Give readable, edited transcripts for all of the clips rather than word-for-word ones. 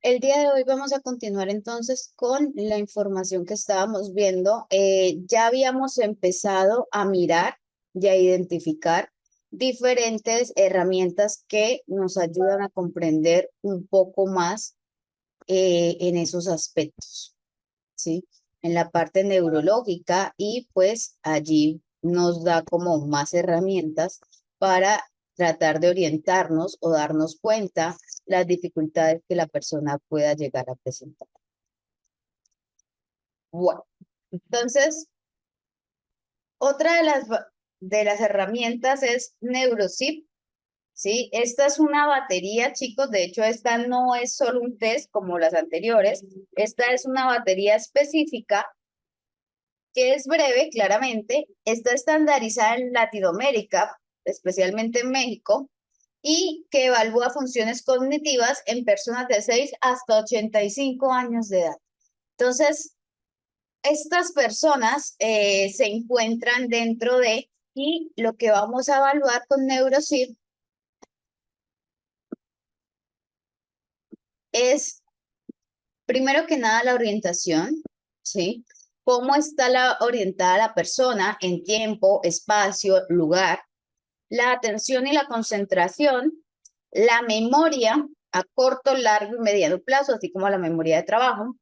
El día de hoy vamos a continuar entonces con la información que estábamos viendo. Ya habíamos empezado a mirar y a identificar diferentes herramientas que nos ayudan a comprender un poco más en esos aspectos, ¿sí? En la parte neurológica y pues allí nos da como más herramientas para tratar de orientarnos o darnos cuenta las dificultades que la persona pueda llegar a presentar. Bueno, entonces, otra de las herramientas es NeuroZip, ¿sí? Esta es una batería, chicos, de hecho esta no es solo un test como las anteriores, esta es una batería específica que es breve, claramente, está estandarizada en Latinoamérica, especialmente en México, y que evalúa funciones cognitivas en personas de 6 hasta 85 años de edad. Entonces, estas personas se encuentran dentro de, y lo que vamos a evaluar con NeuroSIR es, primero que nada, la orientación, ¿sí? Cómo está orientada la persona en tiempo, espacio, lugar, la atención y la concentración, la memoria a corto, largo y mediano plazo, así como la memoria de trabajo,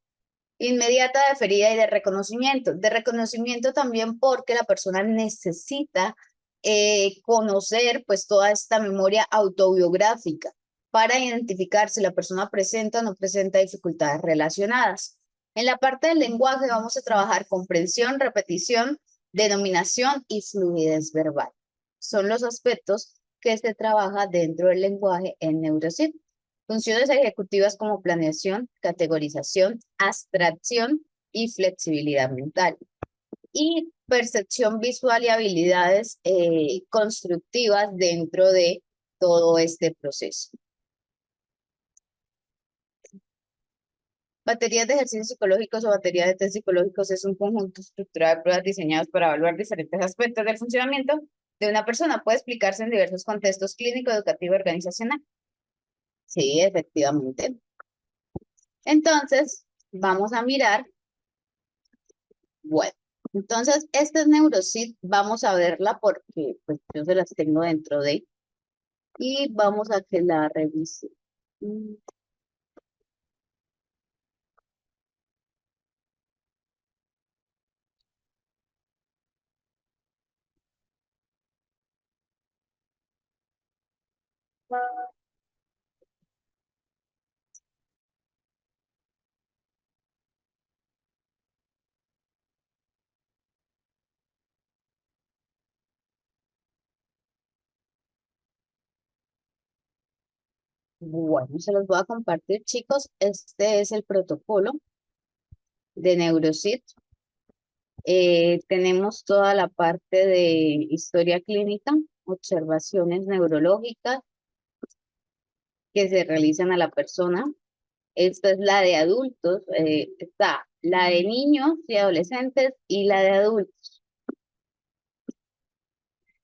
inmediata, deferida y de reconocimiento. De reconocimiento también porque la persona necesita conocer pues toda esta memoria autobiográfica para identificar si la persona presenta o no presenta dificultades relacionadas. En la parte del lenguaje vamos a trabajar comprensión, repetición, denominación y fluidez verbal. Son los aspectos que se trabaja dentro del lenguaje en NeuroSIT. Funciones ejecutivas como planeación, categorización, abstracción y flexibilidad mental. Y percepción visual y habilidades constructivas dentro de todo este proceso. Baterías de ejercicios psicológicos o baterías de test psicológicos es un conjunto estructurado de pruebas diseñadas para evaluar diferentes aspectos del funcionamiento de una persona. Puede explicarse en diversos contextos clínico, educativo y organizacional. Sí, efectivamente. Entonces, vamos a mirar. Bueno, entonces, esta es NeuroSIT. Vamos a verla porque pues, yo se las tengo dentro de. Y vamos a que la revise. Mm, Bueno, se los voy a compartir, chicos. Este es el protocolo de NeuroSIT. Tenemos toda la parte de historia clínica, observaciones neurológicas que se realizan a la persona. Esta es la de adultos, está la de niños y adolescentes y la de adultos.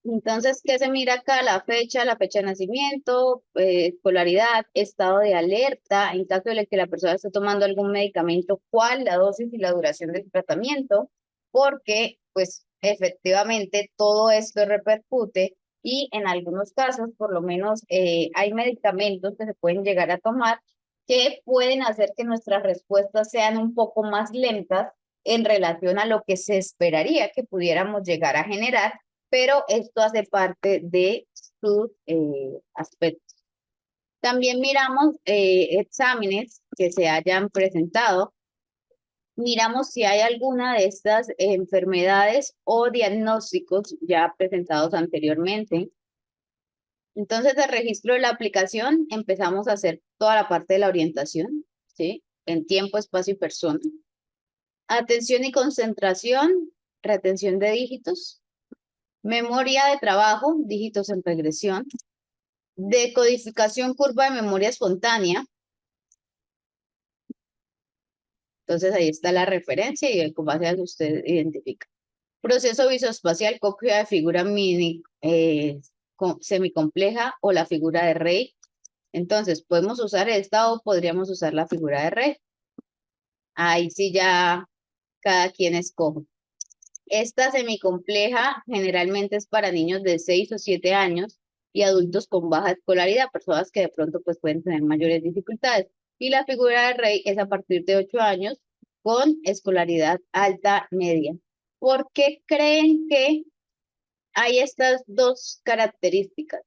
Entonces, ¿qué se mira acá? La fecha de nacimiento, escolaridad, estado de alerta, en caso de que la persona esté tomando algún medicamento, cuál, la dosis y la duración del tratamiento, porque, pues, efectivamente, todo esto repercute y en algunos casos, por lo menos, hay medicamentos que se pueden llegar a tomar que pueden hacer que nuestras respuestas sean un poco más lentas en relación a lo que se esperaría que pudiéramos llegar a generar, pero esto hace parte de sus aspectos. También miramos exámenes que se hayan presentado, miramos si hay alguna de estas enfermedades o diagnósticos ya presentados anteriormente. Entonces, de registro de la aplicación, empezamos a hacer toda la parte de la orientación, ¿sí? En tiempo, espacio y persona. Atención y concentración, retención de dígitos. Memoria de trabajo, dígitos en regresión. Decodificación curva de memoria espontánea. Entonces ahí está la referencia y con base a eso usted identifica. Proceso visoespacial, copia de figura mini, semicompleja o la figura de Rey. Entonces, podemos usar esta o podríamos usar la figura de rey. Ahí sí ya cada quien escoge. Esta semicompleja generalmente es para niños de 6 o 7 años y adultos con baja escolaridad, personas que de pronto pues pueden tener mayores dificultades. Y la figura de rey es a partir de 8 años con escolaridad alta media. ¿Por qué creen que hay estas dos características?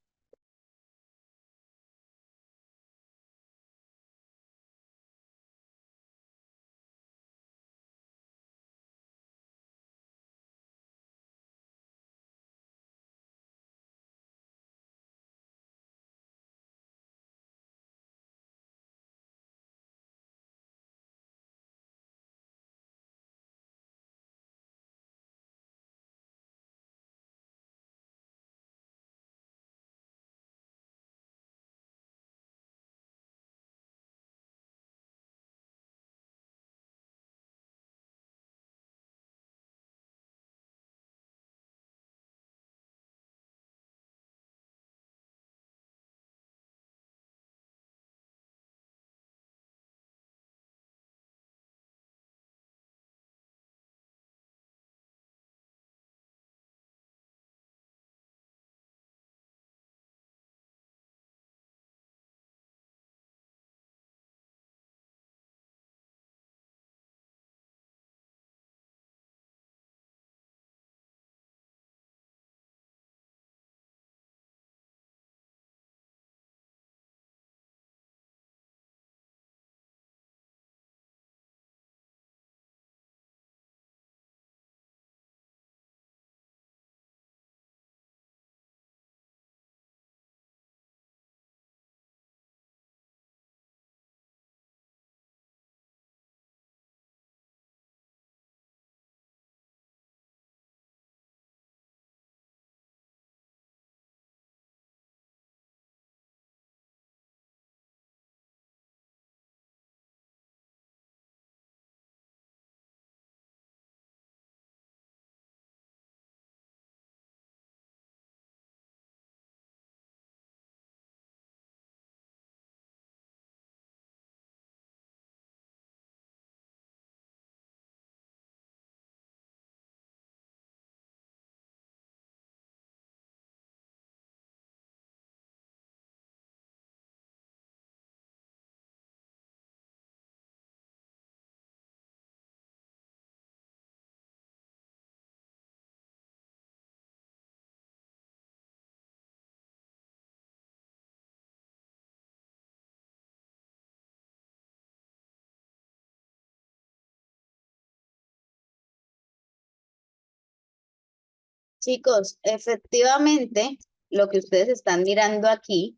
Chicos, efectivamente, lo que ustedes están mirando aquí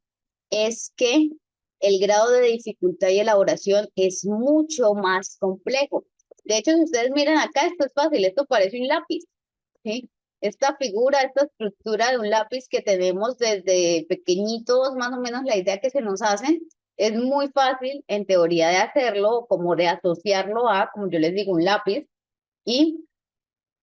es que el grado de dificultad y elaboración es mucho más complejo. De hecho, si ustedes miran acá, esto es fácil, esto parece un lápiz, ¿sí? Esta figura, esta estructura de un lápiz que tenemos desde pequeñitos, más o menos la idea que se nos hacen, es muy fácil en teoría de hacerlo, como de asociarlo a, como yo les digo, un lápiz, y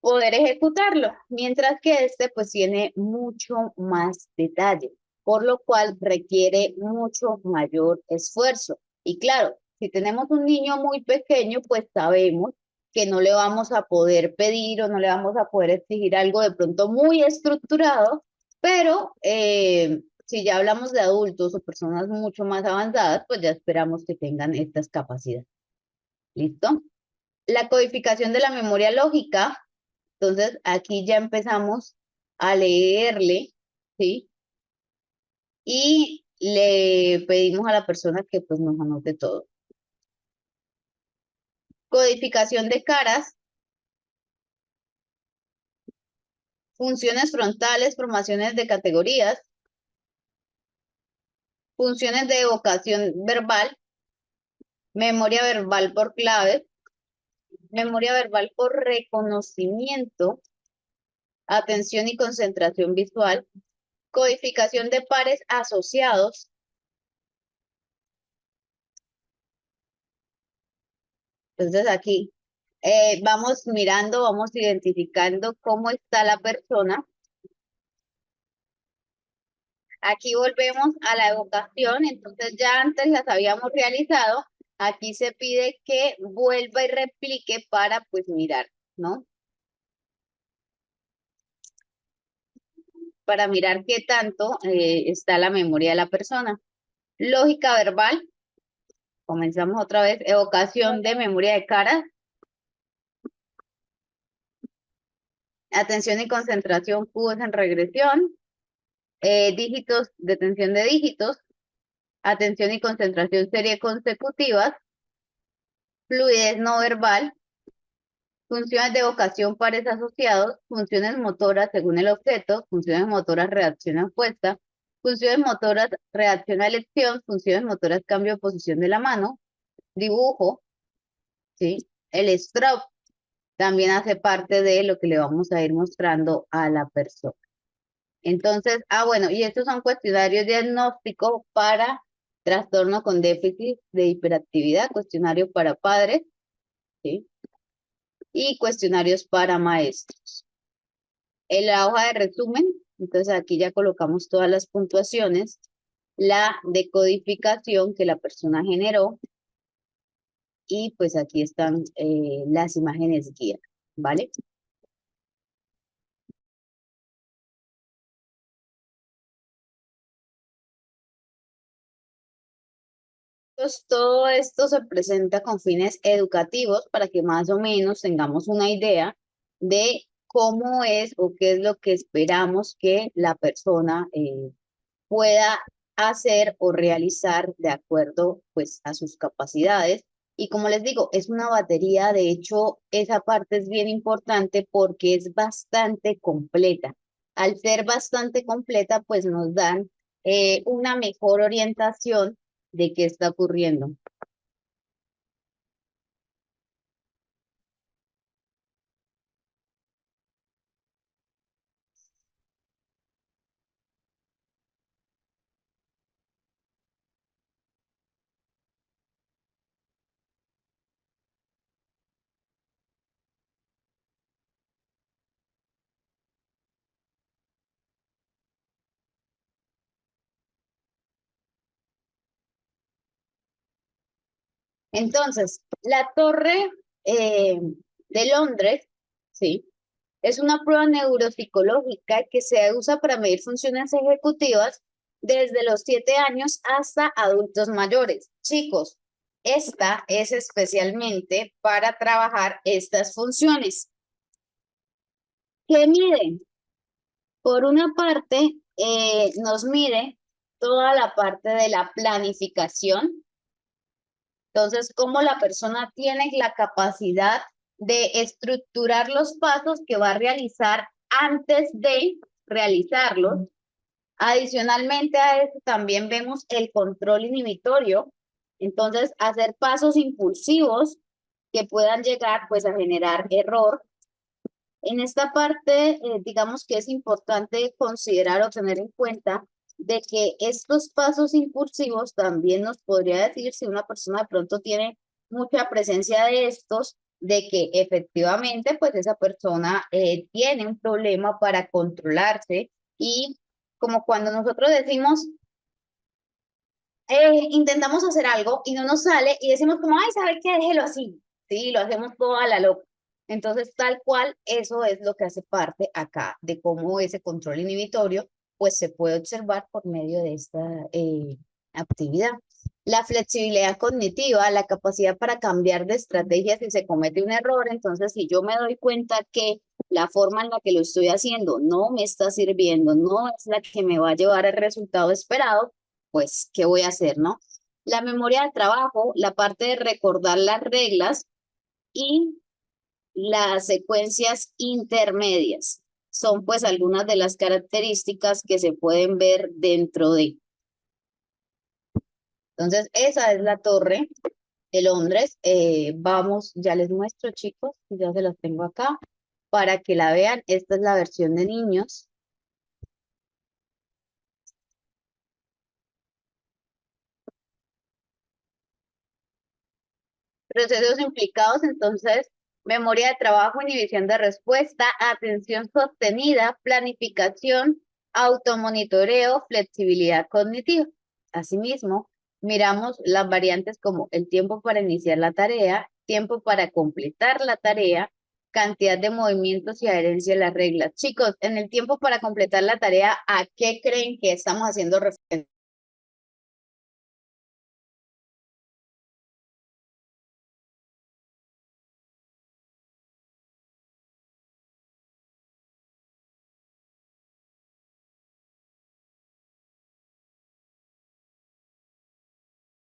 poder ejecutarlo, mientras que este pues tiene mucho más detalle, por lo cual requiere mucho mayor esfuerzo. Y claro, si tenemos un niño muy pequeño, pues sabemos que no le vamos a poder pedir o no le vamos a poder exigir algo de pronto muy estructurado, pero si ya hablamos de adultos o personas mucho más avanzadas, pues ya esperamos que tengan estas capacidades. ¿Listo? La codificación de la memoria lógica, entonces, aquí ya empezamos a leerle, ¿sí? Y le pedimos a la persona que pues nos anote todo. Codificación de caras, funciones frontales, formaciones de categorías, funciones de evocación verbal, memoria verbal por clave, memoria verbal por reconocimiento, atención y concentración visual, codificación de pares asociados. Entonces aquí vamos mirando, vamos identificando cómo está la persona Aquí volvemos a la evocación, entonces ya antes las habíamos realizado, aquí se pide que vuelva y replique para pues mirar, ¿no? Para mirar qué tanto está la memoria de la persona. Lógica verbal, comenzamos otra vez, evocación de memoria de cara, atención y concentración, cubos en regresión, dígitos, detención de dígitos, atención y concentración serie consecutivas, fluidez no verbal, funciones de evocación, pares asociados, funciones motoras según el objeto, funciones motoras reacción a opuesta, funciones motoras reacción a elección, funciones motoras cambio de posición de la mano, dibujo, ¿sí? El stroke también hace parte de lo que le vamos a ir mostrando a la persona. Entonces, bueno, y estos son cuestionarios diagnósticos para trastorno con déficit de hiperactividad, cuestionario para padres, ¿sí? Y cuestionarios para maestros. En la hoja de resumen, entonces aquí ya colocamos todas las puntuaciones, la decodificación que la persona generó, y pues aquí están las imágenes guía, ¿vale? Entonces, todo esto se presenta con fines educativos para que más o menos tengamos una idea de cómo es o qué es lo que esperamos que la persona pueda hacer o realizar de acuerdo pues a sus capacidades. Y como les digo, es una batería, de hecho, esa parte es bien importante porque es bastante completa. Al ser bastante completa, pues nos dan una mejor orientación de qué está ocurriendo. Entonces, la torre de Londres, ¿sí? Es una prueba neuropsicológica que se usa para medir funciones ejecutivas desde los 7 años hasta adultos mayores. Chicos, esta es especialmente para trabajar estas funciones. ¿Qué miden? Por una parte, nos mide toda la parte de la planificación. Entonces, cómo la persona tiene la capacidad de estructurar los pasos que va a realizar antes de realizarlos. Adicionalmente a eso, también vemos el control inhibitorio. Entonces, hacer pasos impulsivos que puedan llegar pues a generar error. En esta parte, digamos que es importante considerar o tener en cuenta de que estos pasos impulsivos también nos podría decir si una persona de pronto tiene mucha presencia de estos, de que efectivamente pues esa persona tiene un problema para controlarse, y como cuando nosotros decimos, intentamos hacer algo y no nos sale y decimos como, ay, ¿sabe qué? Déjelo así, ¿sí? Lo hacemos todo a la loca. Entonces, tal cual, eso es lo que hace parte acá de cómo ese control inhibitorio, pues se puede observar por medio de esta actividad. La flexibilidad cognitiva, la capacidad para cambiar de estrategia si se comete un error. Entonces, si yo me doy cuenta que la forma en la que lo estoy haciendo no me está sirviendo, no es la que me va a llevar al resultado esperado, pues, ¿qué voy a hacer, no? La memoria de trabajo, la parte de recordar las reglas y las secuencias intermedias. Son pues algunas de las características que se pueden ver dentro de. Entonces, esa es la torre de Londres. Vamos, ya les muestro, chicos, ya se los tengo acá para que la vean. Esta es la versión de niños. Procesos implicados, entonces, memoria de trabajo, inhibición de respuesta, atención sostenida, planificación, Automonitoreo, flexibilidad cognitiva. Asimismo, miramos las variantes como el tiempo para iniciar la tarea, tiempo para completar la tarea, cantidad de movimientos y adherencia a las reglas. Chicos, en el tiempo para completar la tarea, ¿a qué creen que estamos haciendo referencia?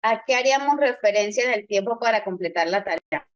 ¿A qué haríamos referencia en el tiempo para completar la tarea?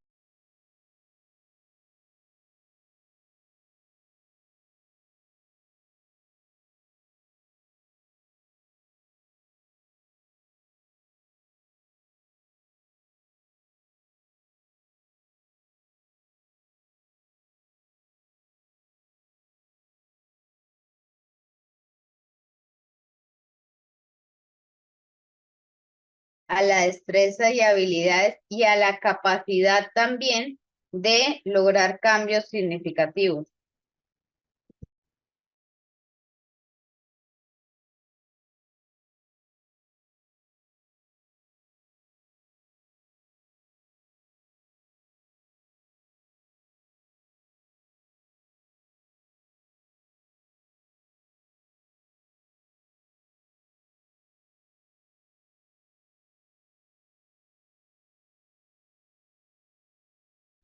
A la destreza y habilidades y a la capacidad también de lograr cambios significativos.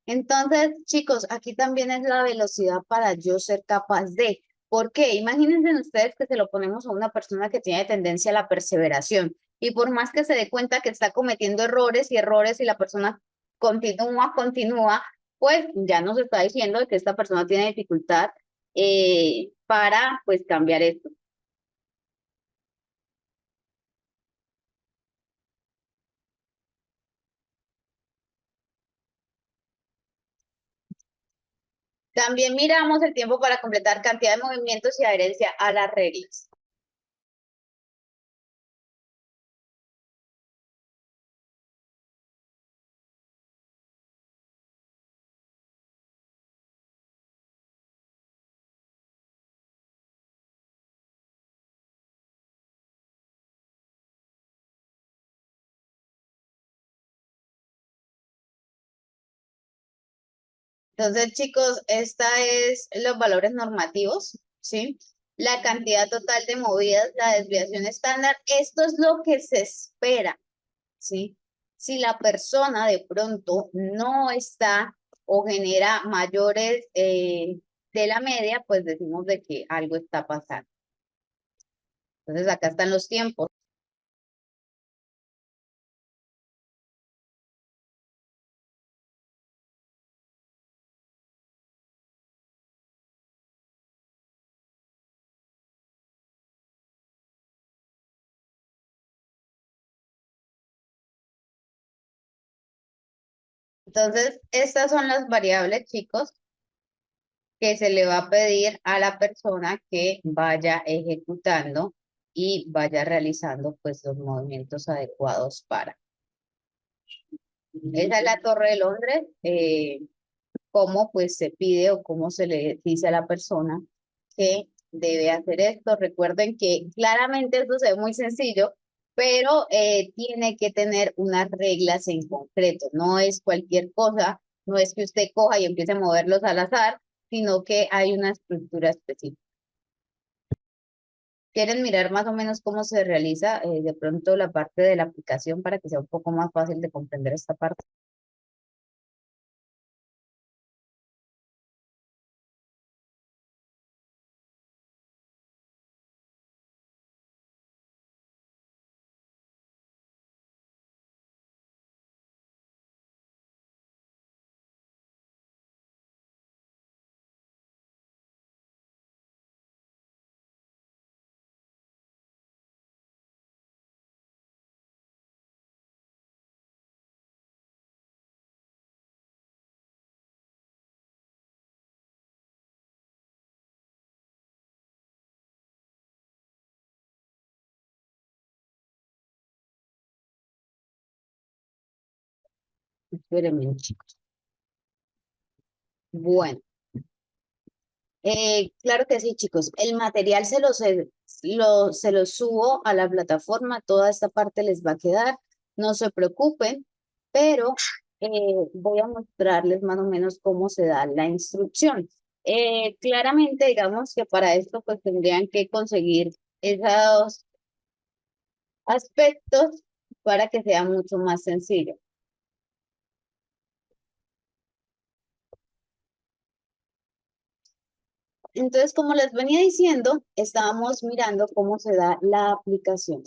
Entonces, chicos, aquí también es la velocidad para yo ser capaz de. ¿Por qué? Imagínense ustedes que se lo ponemos a una persona que tiene tendencia a la perseveración y por más que se dé cuenta que está cometiendo errores y errores y la persona continúa, pues ya nos está diciendo que esta persona tiene dificultad para pues cambiar esto. También miramos el tiempo para completar cantidad de movimientos y adherencia a las reglas. Entonces, chicos, esta es los valores normativos, ¿sí? La cantidad total de movidas, la desviación estándar, esto es lo que se espera, ¿sí? Si la persona de pronto no está o genera mayores de la media, pues decimos de que algo está pasando. Entonces, acá están los tiempos. Entonces, estas son las variables, chicos, que se le va a pedir a la persona que vaya ejecutando y vaya realizando pues los movimientos adecuados para. Esa es la Torre de Londres, cómo pues se pide o cómo se le dice a la persona que debe hacer esto. Recuerden que claramente esto se ve muy sencillo, pero tiene que tener unas reglas en concreto, no es cualquier cosa, no es que usted coja y empiece a moverlos al azar, sino que hay una estructura específica. ¿Quieren mirar más o menos cómo se realiza de pronto la parte de la aplicación para que sea un poco más fácil de comprender esta parte? Espérenme, chicos. Bueno, Claro que sí, chicos. El material se lo subo a la plataforma, toda esta parte les va a quedar, no se preocupen, pero voy a mostrarles más o menos cómo se da la instrucción. Claramente, digamos que para esto pues tendrían que conseguir esos aspectos para que sea mucho más sencillo. Entonces, como les venía diciendo, estábamos mirando cómo se da la aplicación.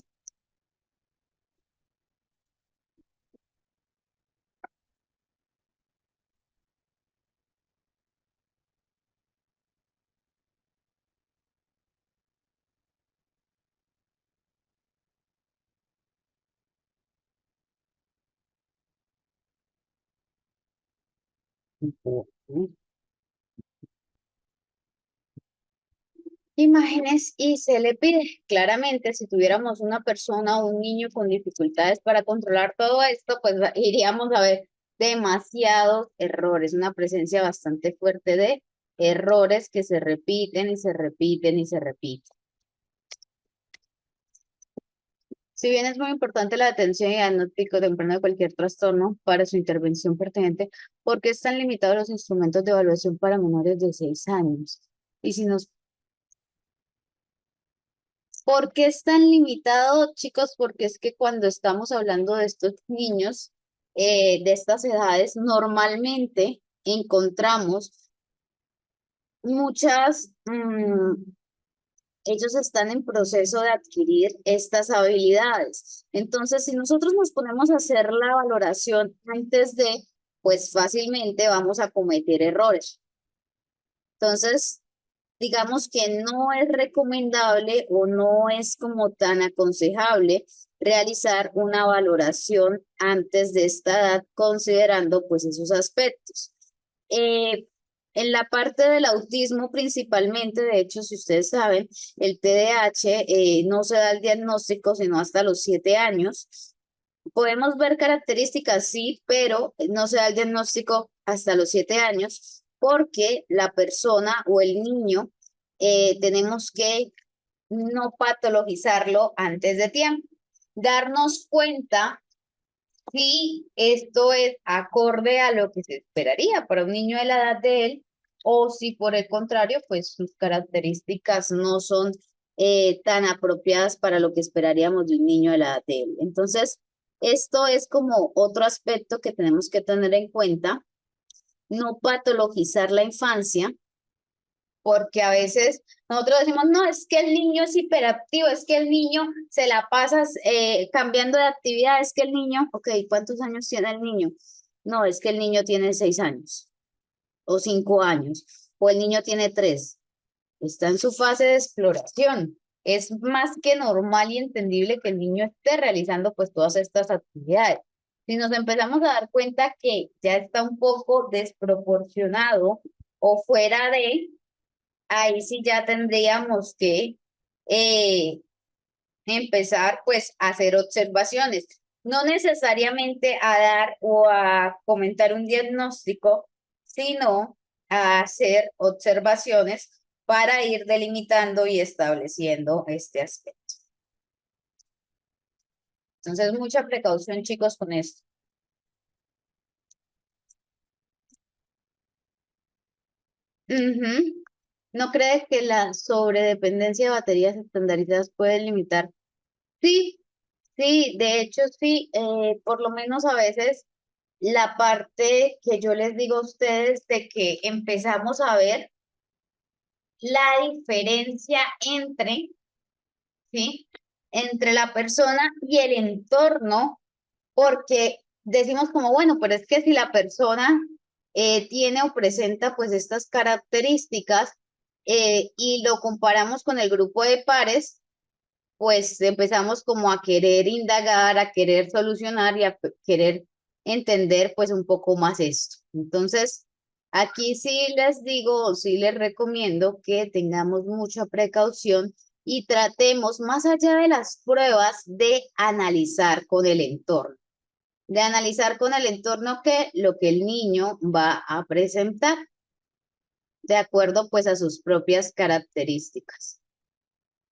Imágenes y se le pide claramente si tuviéramos una persona o un niño con dificultades para controlar todo esto, pues iríamos a ver demasiados errores, una presencia bastante fuerte de errores que se repiten y se repiten y se repiten. Si bien es muy importante la atención y diagnóstico temprano de cualquier trastorno para su intervención pertinente, ¿por qué están limitados los instrumentos de evaluación para menores de 6 años? Y si nos ¿Por qué es tan limitado, chicos? Porque es que cuando estamos hablando de estos niños de estas edades, normalmente encontramos muchas, ellos están en proceso de adquirir estas habilidades. Entonces, si nosotros nos ponemos a hacer la valoración antes de, pues fácilmente vamos a cometer errores. Entonces, digamos que no es recomendable o no es como tan aconsejable realizar una valoración antes de esta edad, considerando pues esos aspectos. Eh, en la parte del autismo principalmente, de hecho, si ustedes saben, el TDAH no se da el diagnóstico sino hasta los 7 años. Podemos ver características, sí, pero no se da el diagnóstico hasta los 7 años porque la persona o el niño tenemos que no patologizarlo antes de tiempo. Darnos cuenta si esto es acorde a lo que se esperaría para un niño de la edad de él o si por el contrario, pues sus características no son tan apropiadas para lo que esperaríamos de un niño de la edad de él. Entonces, esto es como otro aspecto que tenemos que tener en cuenta, no patologizar la infancia porque a veces nosotros decimos, no, es que el niño es hiperactivo, es que el niño se la pasa cambiando de actividad, es que el niño, ok, ¿cuántos años tiene el niño? No, es que el niño tiene 6 años o 5 años, o el niño tiene 3, está en su fase de exploración. Es más que normal y entendible que el niño esté realizando pues todas estas actividades. Si nos empezamos a dar cuenta que ya está un poco desproporcionado o fuera de, ahí sí ya tendríamos que eh, empezar pues a hacer observaciones, no necesariamente a dar o a comentar un diagnóstico, sino a hacer observaciones para ir delimitando y estableciendo este aspecto. Entonces, mucha precaución, chicos, con esto. Ujú. ¿No crees que la sobredependencia de baterías estandarizadas puede limitar? Sí, sí, de hecho sí, por lo menos a veces la parte que yo les digo a ustedes de que empezamos a ver la diferencia entre, ¿sí? Entre la persona y el entorno, porque decimos como, bueno, pero es que si la persona tiene o presenta pues estas características y lo comparamos con el grupo de pares, pues empezamos como a querer indagar, a querer solucionar y a querer entender pues un poco más esto. Entonces, aquí sí les digo, sí les recomiendo que tengamos mucha precaución y tratemos más allá de las pruebas de analizar con el entorno, de analizar con el entorno que lo que el niño va a presentar. de acuerdo pues a sus propias características.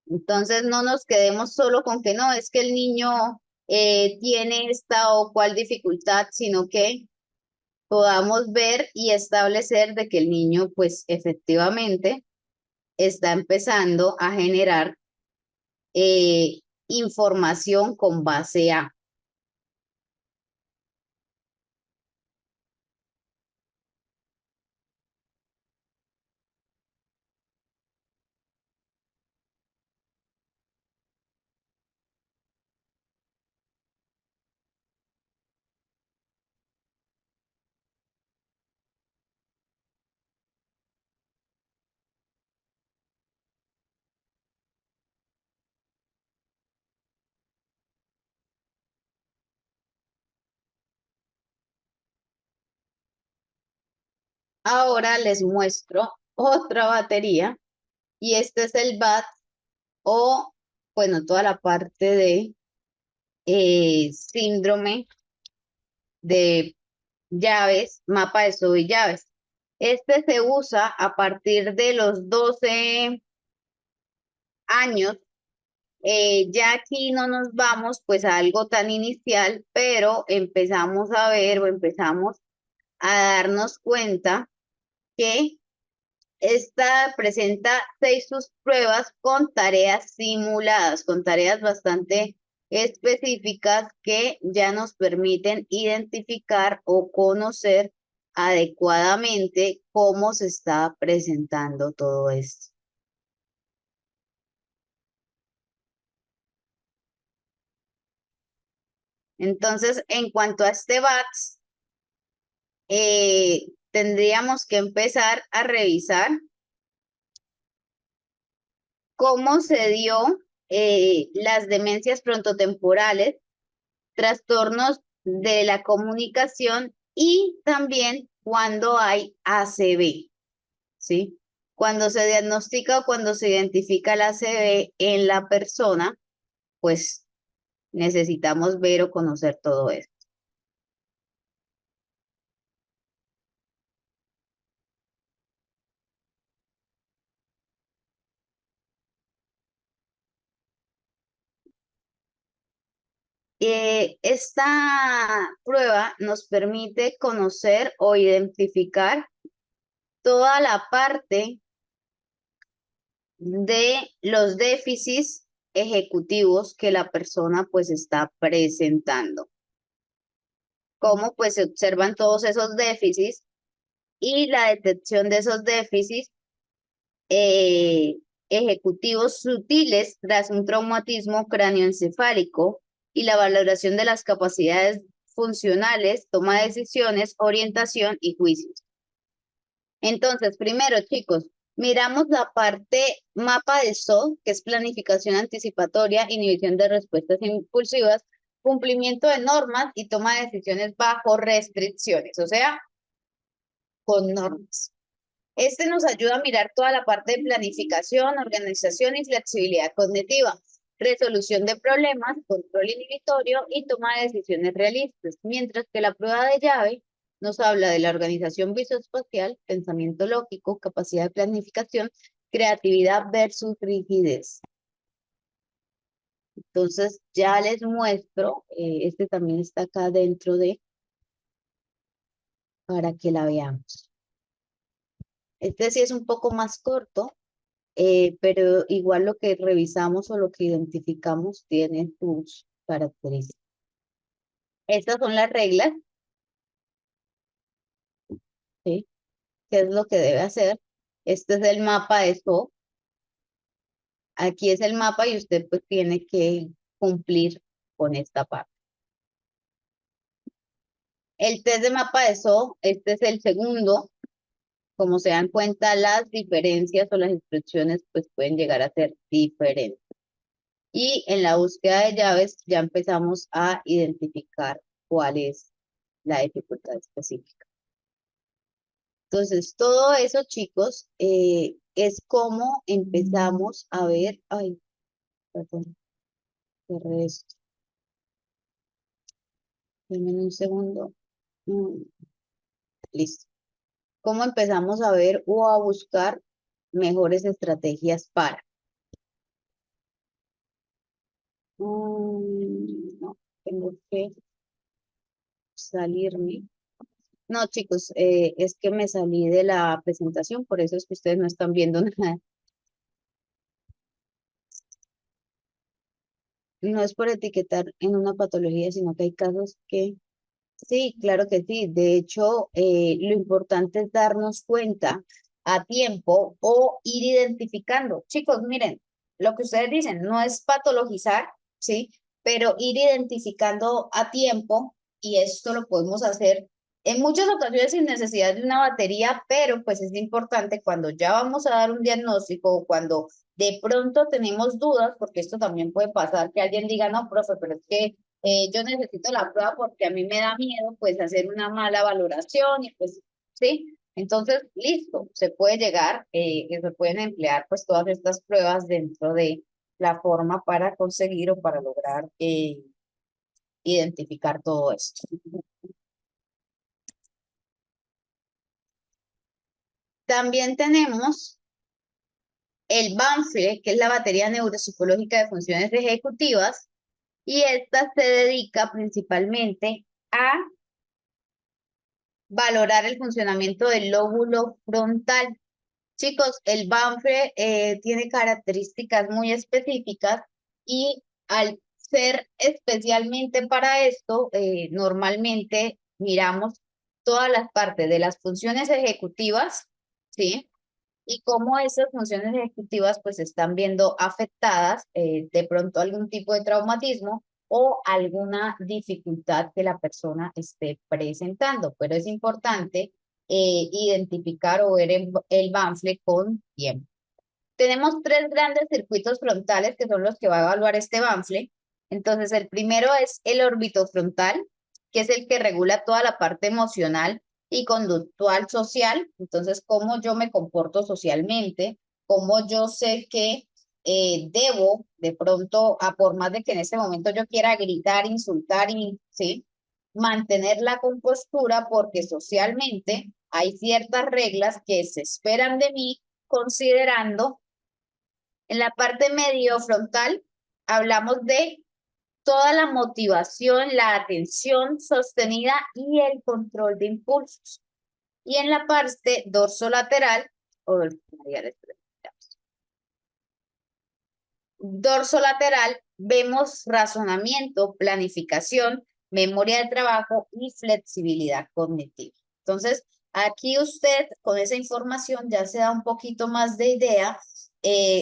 Entonces no nos quedemos solo con que no, es que el niño tiene esta o cual dificultad, sino que podamos ver y establecer de que el niño pues efectivamente está empezando a generar eh, información con base a. Ahora les muestro otra batería y este es el BAT o, bueno, toda la parte de síndrome de llaves, mapa de sub y llaves. Este se usa a partir de los 12 años. Ya aquí no nos vamos pues a algo tan inicial, pero empezamos a ver o empezamos a darnos cuenta que esta presenta 6 subpruebas con tareas simuladas, con tareas bastante específicas que ya nos permiten identificar o conocer adecuadamente cómo se está presentando todo esto. Entonces, en cuanto a este BATS, tendríamos que empezar a revisar cómo se dio las demencias frontotemporales, trastornos de la comunicación y también cuando hay ACV, ¿sí? Cuando se diagnostica o cuando se identifica el ACV en la persona, pues necesitamos ver o conocer todo esto. Esta prueba nos permite conocer o identificar toda la parte de los déficits ejecutivos que la persona pues está presentando. Cómo pues se observan todos esos déficits y la detección de esos déficits eh, ejecutivos sutiles tras un traumatismo cráneoencefálico y la valoración de las capacidades funcionales, toma de decisiones, orientación y juicios. Entonces, primero, chicos, miramos la parte mapa de SOD, que es planificación anticipatoria, inhibición de respuestas impulsivas, cumplimiento de normas y toma de decisiones bajo restricciones, o sea, con normas. Este nos ayuda a mirar toda la parte de planificación, organización y flexibilidad cognitiva, resolución de problemas, control inhibitorio y toma de decisiones realistas, mientras que la prueba de llave nos habla de la organización visoespacial, pensamiento lógico, capacidad de planificación, creatividad versus rigidez. Entonces ya les muestro, este también está acá dentro de, para que la veamos. Este sí es un poco más corto, pero igual lo que revisamos o lo que identificamos tiene sus características. Estas son las reglas, ¿sí? ¿Qué es lo que debe hacer? Este es el mapa de SOP. Aquí es el mapa y usted pues tiene que cumplir con esta parte. El test de mapa de SOP, este es el segundo. Como se dan cuenta, las diferencias o las instrucciones pues pueden llegar a ser diferentes. Y en la búsqueda de llaves ya empezamos a identificar cuál es la dificultad específica. Entonces, todo eso, chicos, es como empezamos a ver, ay, perdón, cerré esto. Denme un segundo. Mm, listo. ¿cómo empezamos a ver o a buscar mejores estrategias para? No, tengo que salirme. No, chicos, es que me salí de la presentación, por eso es que ustedes no están viendo nada. No es por etiquetar en una patología, sino que hay casos que sí, claro que sí. De hecho, lo importante es darnos cuenta a tiempo o ir identificando. Chicos, miren, lo que ustedes dicen no es patologizar, ¿sí? Pero ir identificando a tiempo, y esto lo podemos hacer en muchas ocasiones sin necesidad de una batería, pero pues es importante cuando ya vamos a dar un diagnóstico o cuando de pronto tenemos dudas, porque esto también puede pasar, que alguien diga, no, profe, pero es que yo necesito la prueba porque a mí me da miedo pues hacer una mala valoración y pues sí, entonces listo, se puede llegar, que se pueden emplear pues todas estas pruebas dentro de la forma para conseguir o para lograr identificar todo esto. También tenemos el Banfle, que es la batería neuropsicológica de funciones ejecutivas, y esta se dedica principalmente a valorar el funcionamiento del lóbulo frontal. Chicos, el Banfre tiene características muy específicas y al ser especialmente para esto, normalmente miramos todas las partes de las funciones ejecutivas, ¿sí? Y cómo esas funciones ejecutivas pues están viendo afectadas, de pronto algún tipo de traumatismo o alguna dificultad que la persona esté presentando. Pero es importante identificar o ver el Banfle con tiempo. Tenemos tres grandes circuitos frontales que son los que va a evaluar este Banfle. Entonces, el primero es el orbitofrontal, que es el que regula toda la parte emocional y conductual social. Entonces, cómo yo me comporto socialmente, cómo yo sé que debo de pronto, a por más de que en este momento yo quiera gritar, insultar y sí, mantener la compostura porque socialmente hay ciertas reglas que se esperan de mí considerando en la parte medio frontal hablamos de toda la motivación, la atención sostenida y el control de impulsos. Y en la parte dorsolateral, o dorsolateral, vemos razonamiento, planificación, memoria de trabajo y flexibilidad cognitiva. Entonces, aquí usted con esa información ya se da un poquito más de idea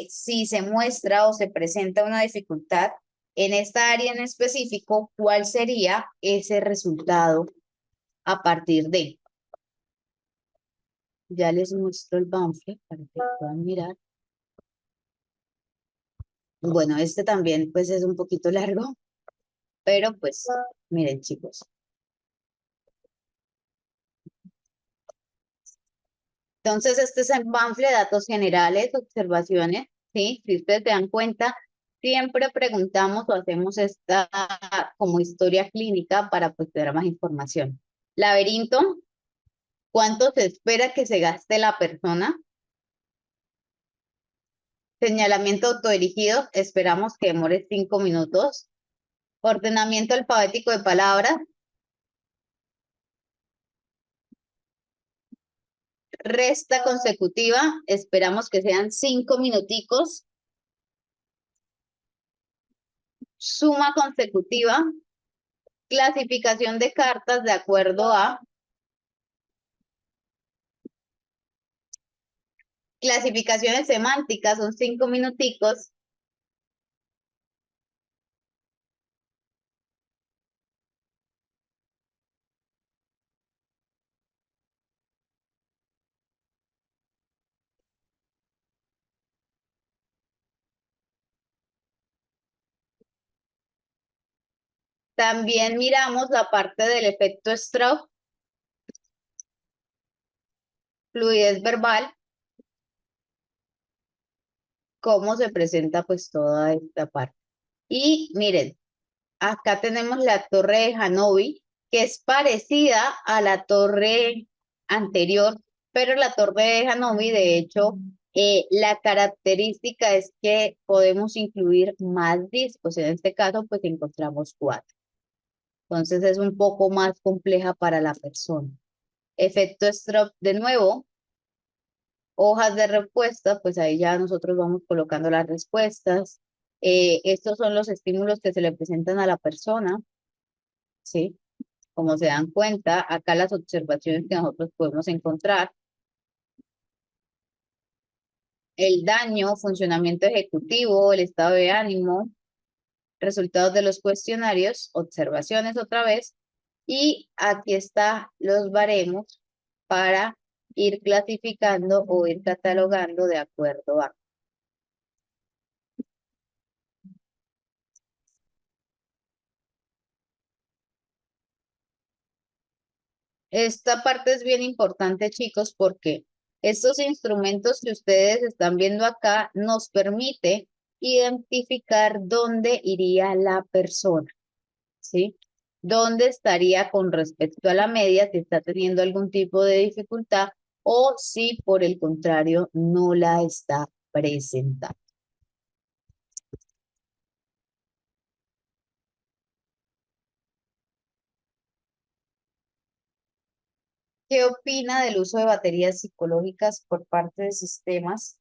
si se muestra o se presenta una dificultad en esta área en específico, cuál sería ese resultado a partir de. Ya les muestro el Banfle para que puedan mirar. Bueno, este también pues es un poquito largo, pero pues miren chicos. Entonces, este es el Banfle, datos generales, observaciones, ¿sí? Si ustedes se dan cuenta, siempre preguntamos o hacemos esta como historia clínica para pues tener más información. Laberinto, ¿cuánto se espera que se gaste la persona? Señalamiento autodirigido, esperamos que demore 5 minutos. Ordenamiento alfabético de palabras. Resta consecutiva, esperamos que sean 5 minuticos. Suma consecutiva, clasificación de cartas de acuerdo a clasificaciones semánticas, son 5 minuticos. También miramos la parte del efecto stroke, fluidez verbal, cómo se presenta pues toda esta parte. Y miren, acá tenemos la torre de Hanover, que es parecida a la torre anterior, Pero la torre de Hanover, de hecho, la característica es que podemos incluir más discos. En este caso, pues encontramos cuatro. Entonces es un poco más compleja para la persona. Efecto Stroop de nuevo, hojas de respuesta, pues ahí ya nosotros vamos colocando las respuestas. Estos son los estímulos que se le presentan a la persona, ¿sí? Como se dan cuenta, acá las observaciones que nosotros podemos encontrar. El daño, funcionamiento ejecutivo, el estado de ánimo, resultados de los cuestionarios, observaciones otra vez, y aquí está los baremos para ir clasificando o ir catalogando de acuerdo a. Esta parte es bien importante, chicos, porque estos instrumentos que ustedes están viendo acá nos permite identificar dónde iría la persona, ¿sí? ¿Dónde estaría con respecto a la media si está teniendo algún tipo de dificultad o si por el contrario no la está presentando? ¿Qué opina del uso de baterías psicológicas por parte de sistemas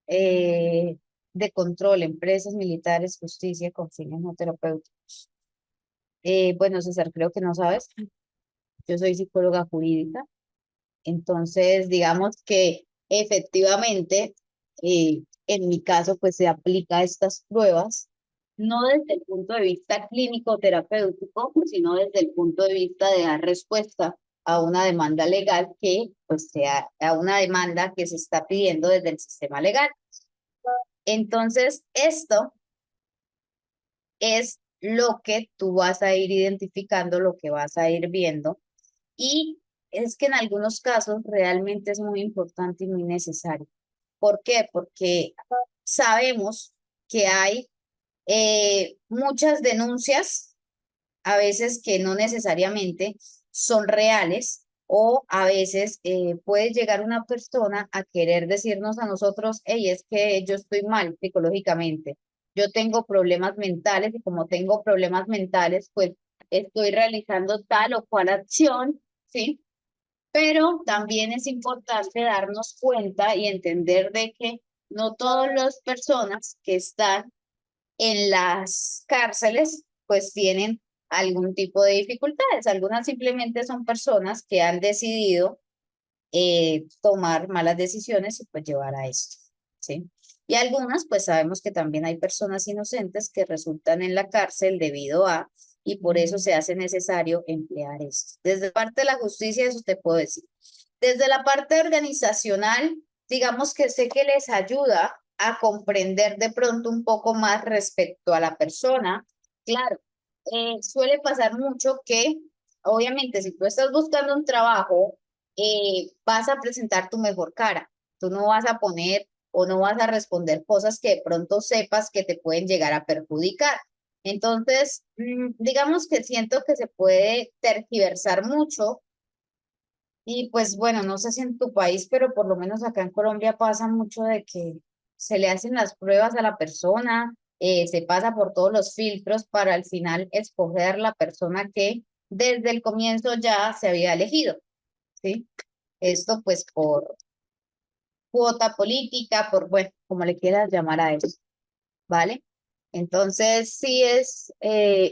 eh, de control, empresas militares, justicia con fines no terapéuticos? Bueno, César, creo que no sabes. Yo soy psicóloga jurídica. Entonces, digamos que efectivamente, en mi caso, pues se aplica estas pruebas, no desde el punto de vista clínico terapéutico, sino desde el punto de vista de dar respuesta a una demanda legal que, pues, sea a una demanda que se está pidiendo desde el sistema legal. Entonces, esto es lo que tú vas a ir identificando, lo que vas a ir viendo y es que en algunos casos realmente es muy importante y muy necesario. ¿Por qué? Porque sabemos que hay muchas denuncias, a veces que no necesariamente son reales, o a veces puede llegar una persona a querer decirnos a nosotros, hey, es que yo estoy mal psicológicamente, yo tengo problemas mentales y como tengo problemas mentales, pues estoy realizando tal o cual acción, ¿sí? Pero también es importante darnos cuenta y entender de que no todas las personas que están en las cárceles pues tienen algún tipo de dificultades. Algunas simplemente son personas que han decidido tomar malas decisiones y pues llevar a esto, ¿sí? Y algunas pues sabemos que también hay personas inocentes que resultan en la cárcel debido a, y por eso se hace necesario emplear esto. Desde parte de la justicia, eso te puedo decir. Desde la parte organizacional, digamos que sé que les ayuda a comprender de pronto un poco más respecto a la persona. Claro, suele pasar mucho que, obviamente, si tú estás buscando un trabajo, vas a presentar tu mejor cara. Tú no vas a poner o no vas a responder cosas que de pronto sepas que te pueden llegar a perjudicar. Entonces, digamos que siento que se puede tergiversar mucho y pues bueno, no sé si en tu país, pero por lo menos acá en Colombia pasa mucho de que se le hacen las pruebas a la persona, se pasa por todos los filtros para al final escoger la persona que desde el comienzo ya se había elegido, ¿sí? Esto pues por cuota política, por, bueno, como le quieras llamar a eso, ¿vale? Entonces sí es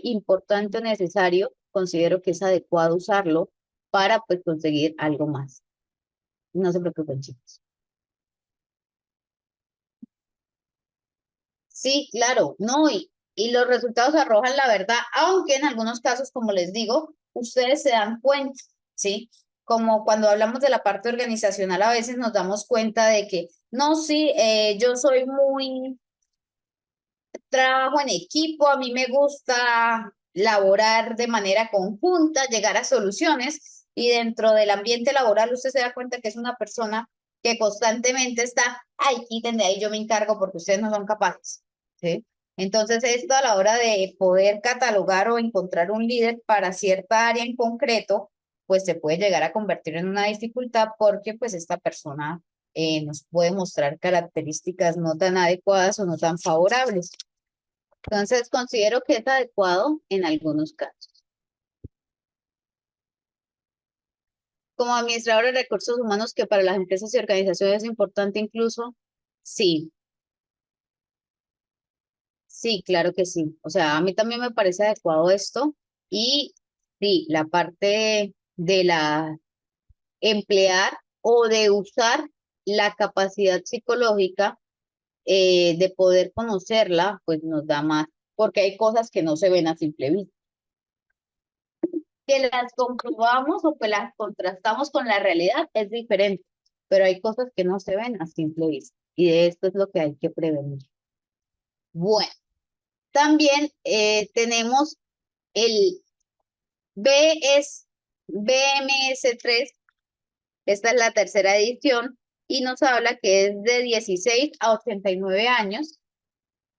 importante o necesario, considero que es adecuado usarlo para pues conseguir algo más. No se preocupen, chicos. Sí, claro, no, y los resultados arrojan la verdad, aunque en algunos casos, como les digo, ustedes se dan cuenta, ¿sí? Como cuando hablamos de la parte organizacional, a veces nos damos cuenta de que, no, sí, yo soy muy, trabajo en equipo, a mí me gusta laborar de manera conjunta, llegar a soluciones, y dentro del ambiente laboral usted se da cuenta que es una persona que constantemente está, ay, quiten de ahí, yo me encargo porque ustedes no son capaces. ¿Sí? Entonces, esto a la hora de poder catalogar o encontrar un líder para cierta área en concreto, pues se puede llegar a convertir en una dificultad porque pues esta persona nos puede mostrar características no tan adecuadas o no tan favorables. Entonces, considero que es adecuado en algunos casos. Como administrador de recursos humanos, que para las empresas y organizaciones es importante incluso, sí, sí, claro que sí. O sea, a mí también me parece adecuado esto y sí, la parte de la emplear o de usar la capacidad psicológica de poder conocerla, pues nos da más, porque hay cosas que no se ven a simple vista. Que las comprobamos o que las contrastamos con la realidad es diferente, pero hay cosas que no se ven a simple vista y de esto es lo que hay que prevenir. Bueno, también tenemos el BS, BMS3, esta es la tercera edición y nos habla que es de 16 a 89 años.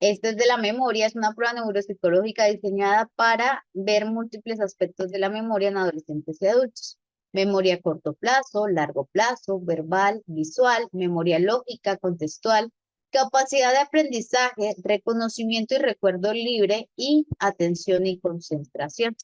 Esto es de la memoria, es una prueba neuropsicológica diseñada para ver múltiples aspectos de la memoria en adolescentes y adultos. Memoria a corto plazo, largo plazo, verbal, visual, memoria lógica, contextual, capacidad de aprendizaje, reconocimiento y recuerdo libre y atención y concentración.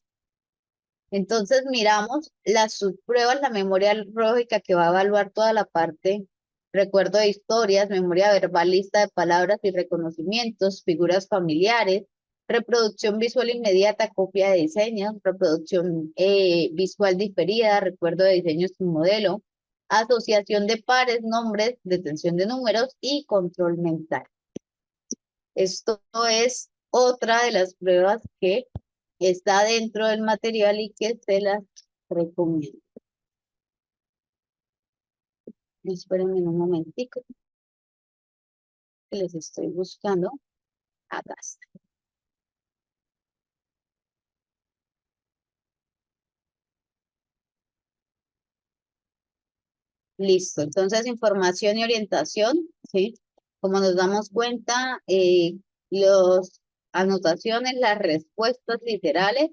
Entonces miramos las subpruebas, la memoria lógica que va a evaluar toda la parte, recuerdo de historias, memoria verbal, lista de palabras y reconocimientos, figuras familiares, reproducción visual inmediata, copia de diseños, reproducción visual diferida, recuerdo de diseños sin modelo, asociación de pares, nombres, detención de números y control mental. Esto es otra de las pruebas que está dentro del material y que se las recomiendo. Espérenme un momentico, que les estoy buscando. Acá está. Listo. Entonces, información y orientación, ¿sí? Como nos damos cuenta, los anotaciones, las respuestas literales,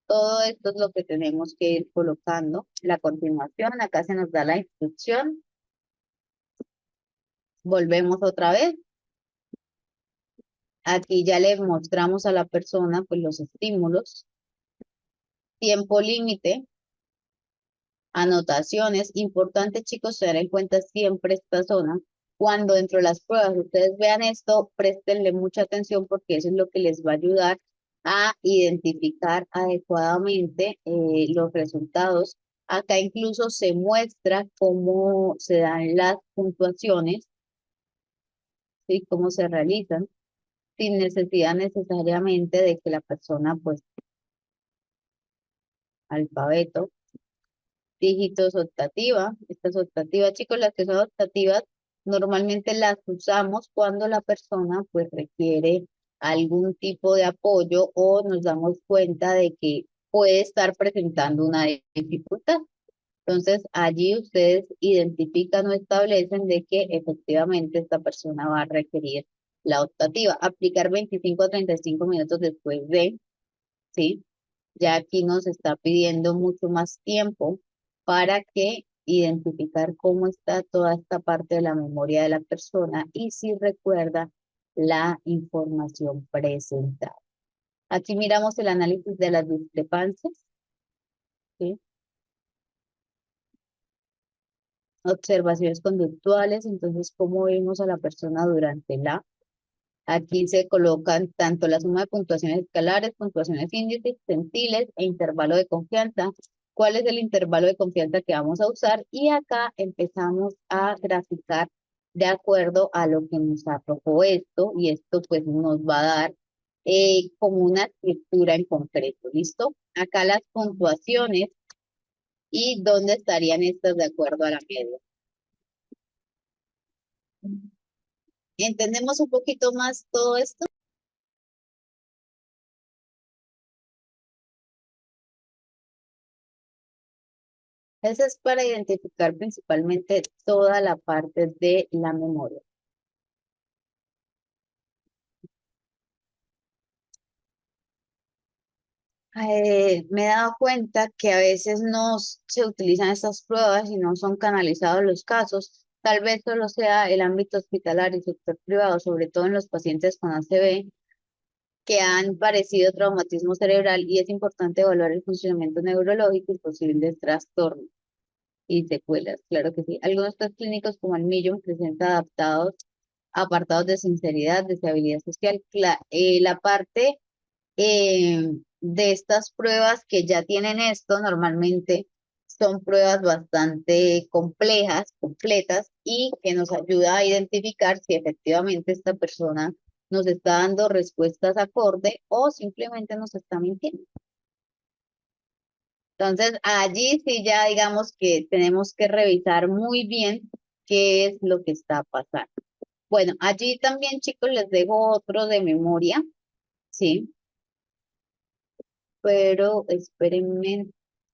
todo esto es lo que tenemos que ir colocando. La continuación, acá se nos da la instrucción. Volvemos otra vez. Aquí ya le mostramos a la persona pues los estímulos, tiempo límite, anotaciones. Importante, chicos, tener en cuenta siempre esta zona. Cuando dentro de las pruebas ustedes vean esto, préstenle mucha atención porque eso es lo que les va a ayudar a identificar adecuadamente los resultados. Acá incluso se muestra cómo se dan las puntuaciones, ¿sí? Cómo se realizan, sin necesidad necesariamente de que la persona, pues, alfabeto, dígitos, optativa. Estas optativas, chicos, las que son optativas, normalmente las usamos cuando la persona pues requiere algún tipo de apoyo o nos damos cuenta de que puede estar presentando una dificultad. Entonces, allí ustedes identifican o establecen de que efectivamente esta persona va a requerir la optativa. Aplicar 25 a 35 minutos después de, ¿sí? Ya aquí nos está pidiendo mucho más tiempo para que identificar cómo está toda esta parte de la memoria de la persona y si recuerda la información presentada. Aquí miramos el análisis de las discrepancias, ¿sí? Observaciones conductuales, entonces cómo vimos a la persona durante la. Aquí se colocan tanto la suma de puntuaciones escalares, puntuaciones índices, centiles e intervalo de confianza. ¿Cuál es el intervalo de confianza que vamos a usar? Y acá empezamos a graficar de acuerdo a lo que nos arrojó esto y esto pues nos va a dar como una estructura en concreto, ¿listo? Acá las puntuaciones y dónde estarían estas de acuerdo a la media. ¿Entendemos un poquito más todo esto? Eso es para identificar principalmente toda la parte de la memoria. Me he dado cuenta que a veces no se utilizan estas pruebas y no son canalizados los casos. Tal vez solo sea el ámbito hospitalario y sector privado, sobre todo en los pacientes con ACV, que han padecido traumatismo cerebral y es importante evaluar el funcionamiento neurológico y posibles trastornos y secuelas, claro que sí. Algunos test clínicos como el Millum presentan apartados de sinceridad, deseabilidad social. La parte de estas pruebas que ya tienen esto, normalmente son pruebas bastante complejas, completas, y que nos ayuda a identificar si efectivamente esta persona nos está dando respuestas acorde o simplemente nos está mintiendo. Entonces, allí sí ya digamos que tenemos que revisar muy bien qué es lo que está pasando. Bueno, allí también, chicos, les dejo otro de memoria, ¿sí? Pero espérenme.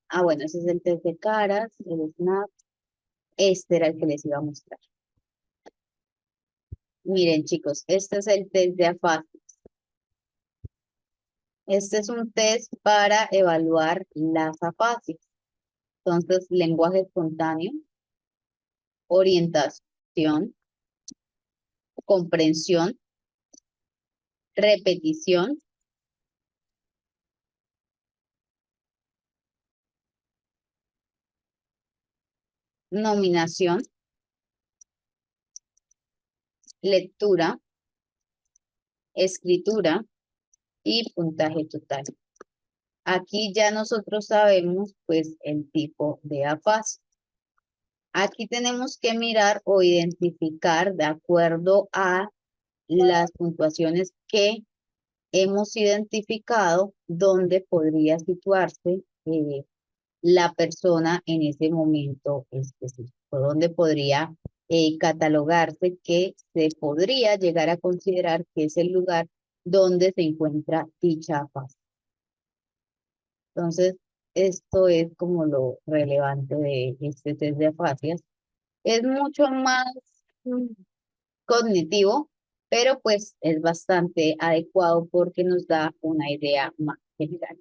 Ah, bueno, ese es el test de caras, el SNAP. Este era el que les iba a mostrar. Miren, chicos, este es el test de afasia. Este es un test para evaluar las afasias. Entonces, lenguaje espontáneo, orientación, comprensión, repetición, nominación, lectura, escritura y puntaje total. Aquí ya nosotros sabemos pues el tipo de afasia. Aquí tenemos que mirar o identificar de acuerdo a las puntuaciones que hemos identificado dónde podría situarse la persona en ese momento específico, dónde podría catalogarse que se podría llegar a considerar que es el lugar donde se encuentra dicha fase. Entonces, esto es como lo relevante de este test de afasias. Es mucho más mm, cognitivo, pero pues es bastante adecuado porque nos da una idea más general.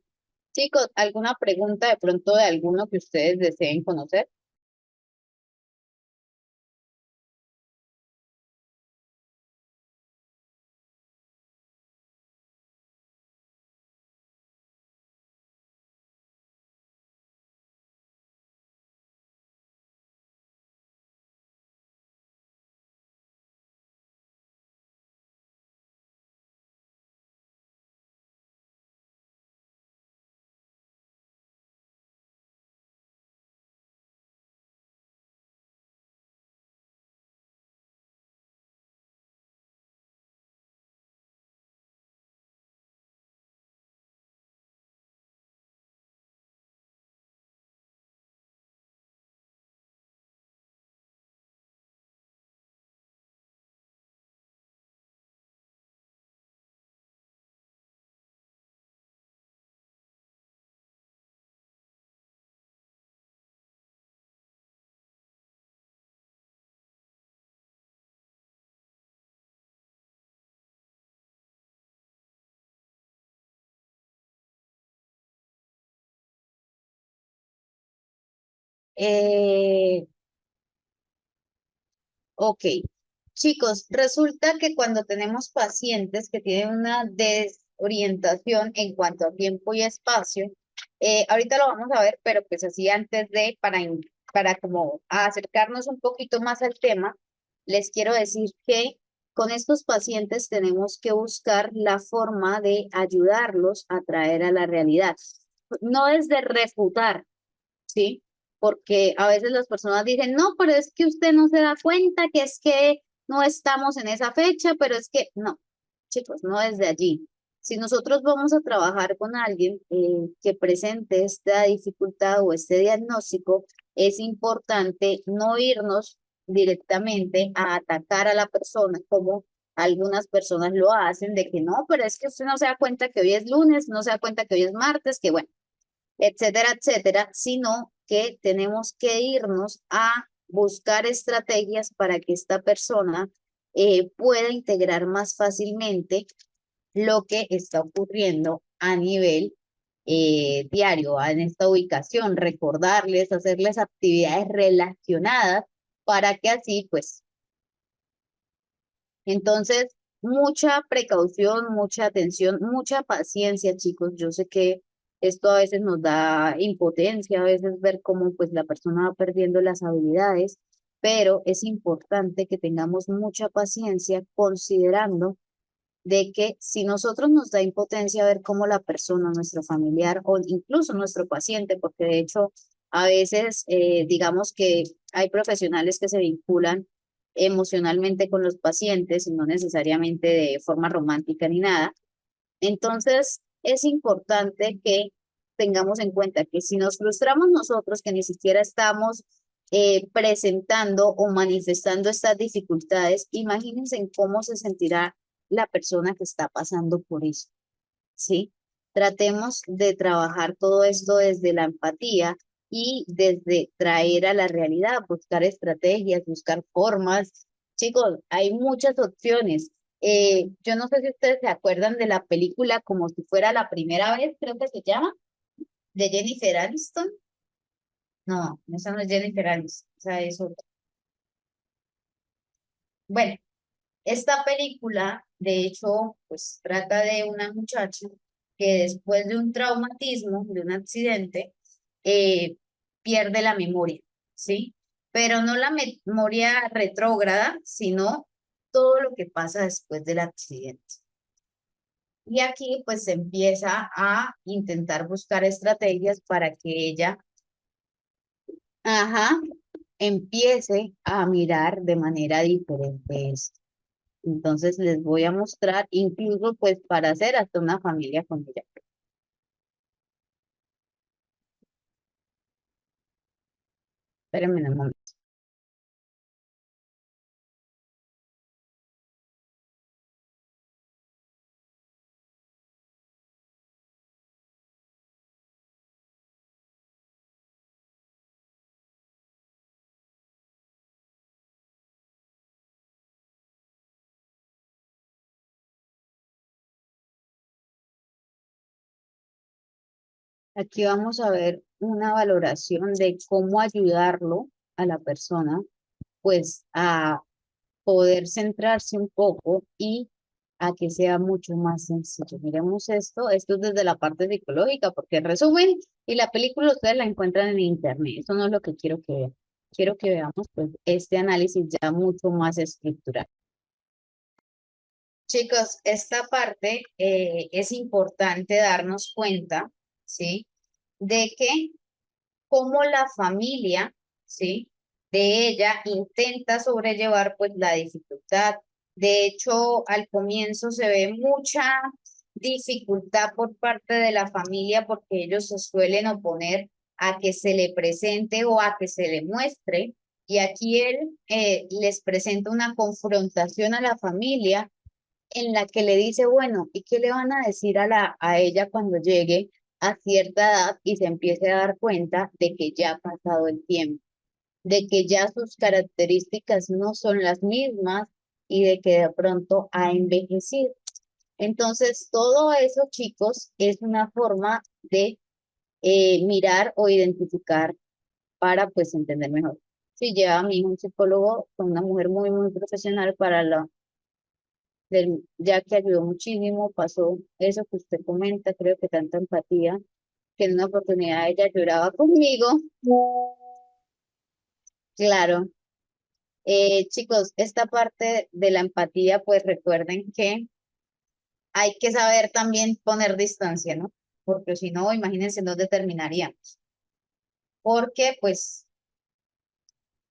Chicos, ¿alguna pregunta de pronto de alguno que ustedes deseen conocer? Eh, ok, chicos, resulta que cuando tenemos pacientes que tienen una desorientación en cuanto a tiempo y espacio, ahorita lo vamos a ver, pero pues así antes de, para como acercarnos un poquito más al tema, les quiero decir que con estos pacientes tenemos que buscar la forma de ayudarlos a traer a la realidad. No es de refutar, ¿sí? Porque a veces las personas dicen, no, pero es que usted no se da cuenta que es que no estamos en esa fecha, pero es que no, chicos, no es de allí. Si nosotros vamos a trabajar con alguien que presente esta dificultad o este diagnóstico, es importante no irnos directamente a atacar a la persona como algunas personas lo hacen, de que no, pero es que usted no se da cuenta que hoy es lunes, no se da cuenta que hoy es martes, que bueno, etcétera, etcétera, sino que tenemos que irnos a buscar estrategias para que esta persona pueda integrar más fácilmente lo que está ocurriendo a nivel diario, en esta ubicación, recordarles, hacerles actividades relacionadas para que así, pues, entonces, mucha precaución, mucha atención, mucha paciencia, chicos. Yo sé que esto a veces nos da impotencia, a veces ver cómo pues la persona va perdiendo las habilidades, pero es importante que tengamos mucha paciencia considerando de que si nosotros nos da impotencia ver cómo la persona, nuestro familiar o incluso nuestro paciente, porque de hecho a veces digamos que hay profesionales que se vinculan emocionalmente con los pacientes y no necesariamente de forma romántica ni nada. Entonces es importante que tengamos en cuenta que si nos frustramos nosotros, que ni siquiera estamos presentando o manifestando estas dificultades, imagínense en cómo se sentirá la persona que está pasando por eso, ¿sí? Tratemos de trabajar todo esto desde la empatía y desde traer a la realidad, buscar estrategias, buscar formas. Chicos, hay muchas opciones. Yo no sé si ustedes se acuerdan de la película Como si fuera la primera vez, creo que se llama, de Jennifer Aniston. No, esa no es Jennifer Aniston, esa es otra. Bueno, esta película, de hecho, pues trata de una muchacha que después de un traumatismo, de un accidente, eh, pierde la memoria, ¿sí? Pero no la memoria retrógrada, sino todo lo que pasa después del accidente. Y aquí pues se empieza a intentar buscar estrategias para que ella, ajá, empiece a mirar de manera diferente esto. Entonces les voy a mostrar, incluso pues para hacer hasta una familia con ella. Espérenme un momento. Aquí vamos a ver una valoración de cómo ayudarlo a la persona, pues a poder centrarse un poco y a que sea mucho más sencillo. Miremos esto es desde la parte psicológica, porque en resumen, y la película ustedes la encuentran en internet, eso no es lo que quiero que vean. Quiero que veamos pues este análisis ya mucho más estructural. Chicos, esta parte es importante darnos cuenta, ¿sí? De que como la familia, ¿sí? De ella intenta sobrellevar pues la dificultad. De hecho, al comienzo se ve mucha dificultad por parte de la familia porque ellos se suelen oponer a que se le presente o a que se le muestre. Y aquí él les presenta una confrontación a la familia en la que le dice, bueno, ¿y qué le van a decir a ella cuando llegue a cierta edad y se empiece a dar cuenta de que ya ha pasado el tiempo, de que ya sus características no son las mismas y de que de pronto ha envejecido? Entonces, todo eso, chicos, es una forma de mirar o identificar para pues entender mejor. Si lleva a mi hijo un psicólogo con una mujer muy, muy profesional para ya que ayudó muchísimo, pasó eso que usted comenta, creo que tanta empatía, que en una oportunidad ella lloraba conmigo. Claro, chicos, esta parte de la empatía, pues recuerden que hay que saber también poner distancia, ¿no? Porque si no, imagínense dónde terminaríamos. Porque, pues,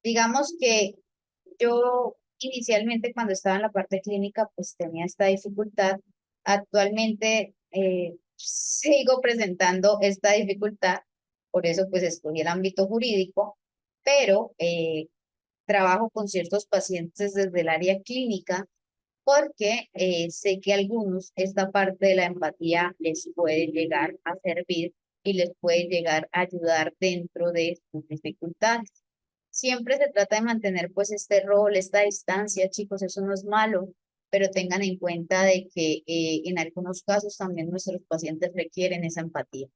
digamos que yo inicialmente cuando estaba en la parte clínica, pues tenía esta dificultad. Actualmente sigo presentando esta dificultad, por eso pues escogí el ámbito jurídico, pero trabajo con ciertos pacientes desde el área clínica porque sé que a algunos esta parte de la empatía les puede llegar a servir y les puede llegar a ayudar dentro de sus dificultades. Siempre se trata de mantener pues este rol, esta distancia, chicos, eso no es malo, pero tengan en cuenta de que en algunos casos también nuestros pacientes requieren esa empatía.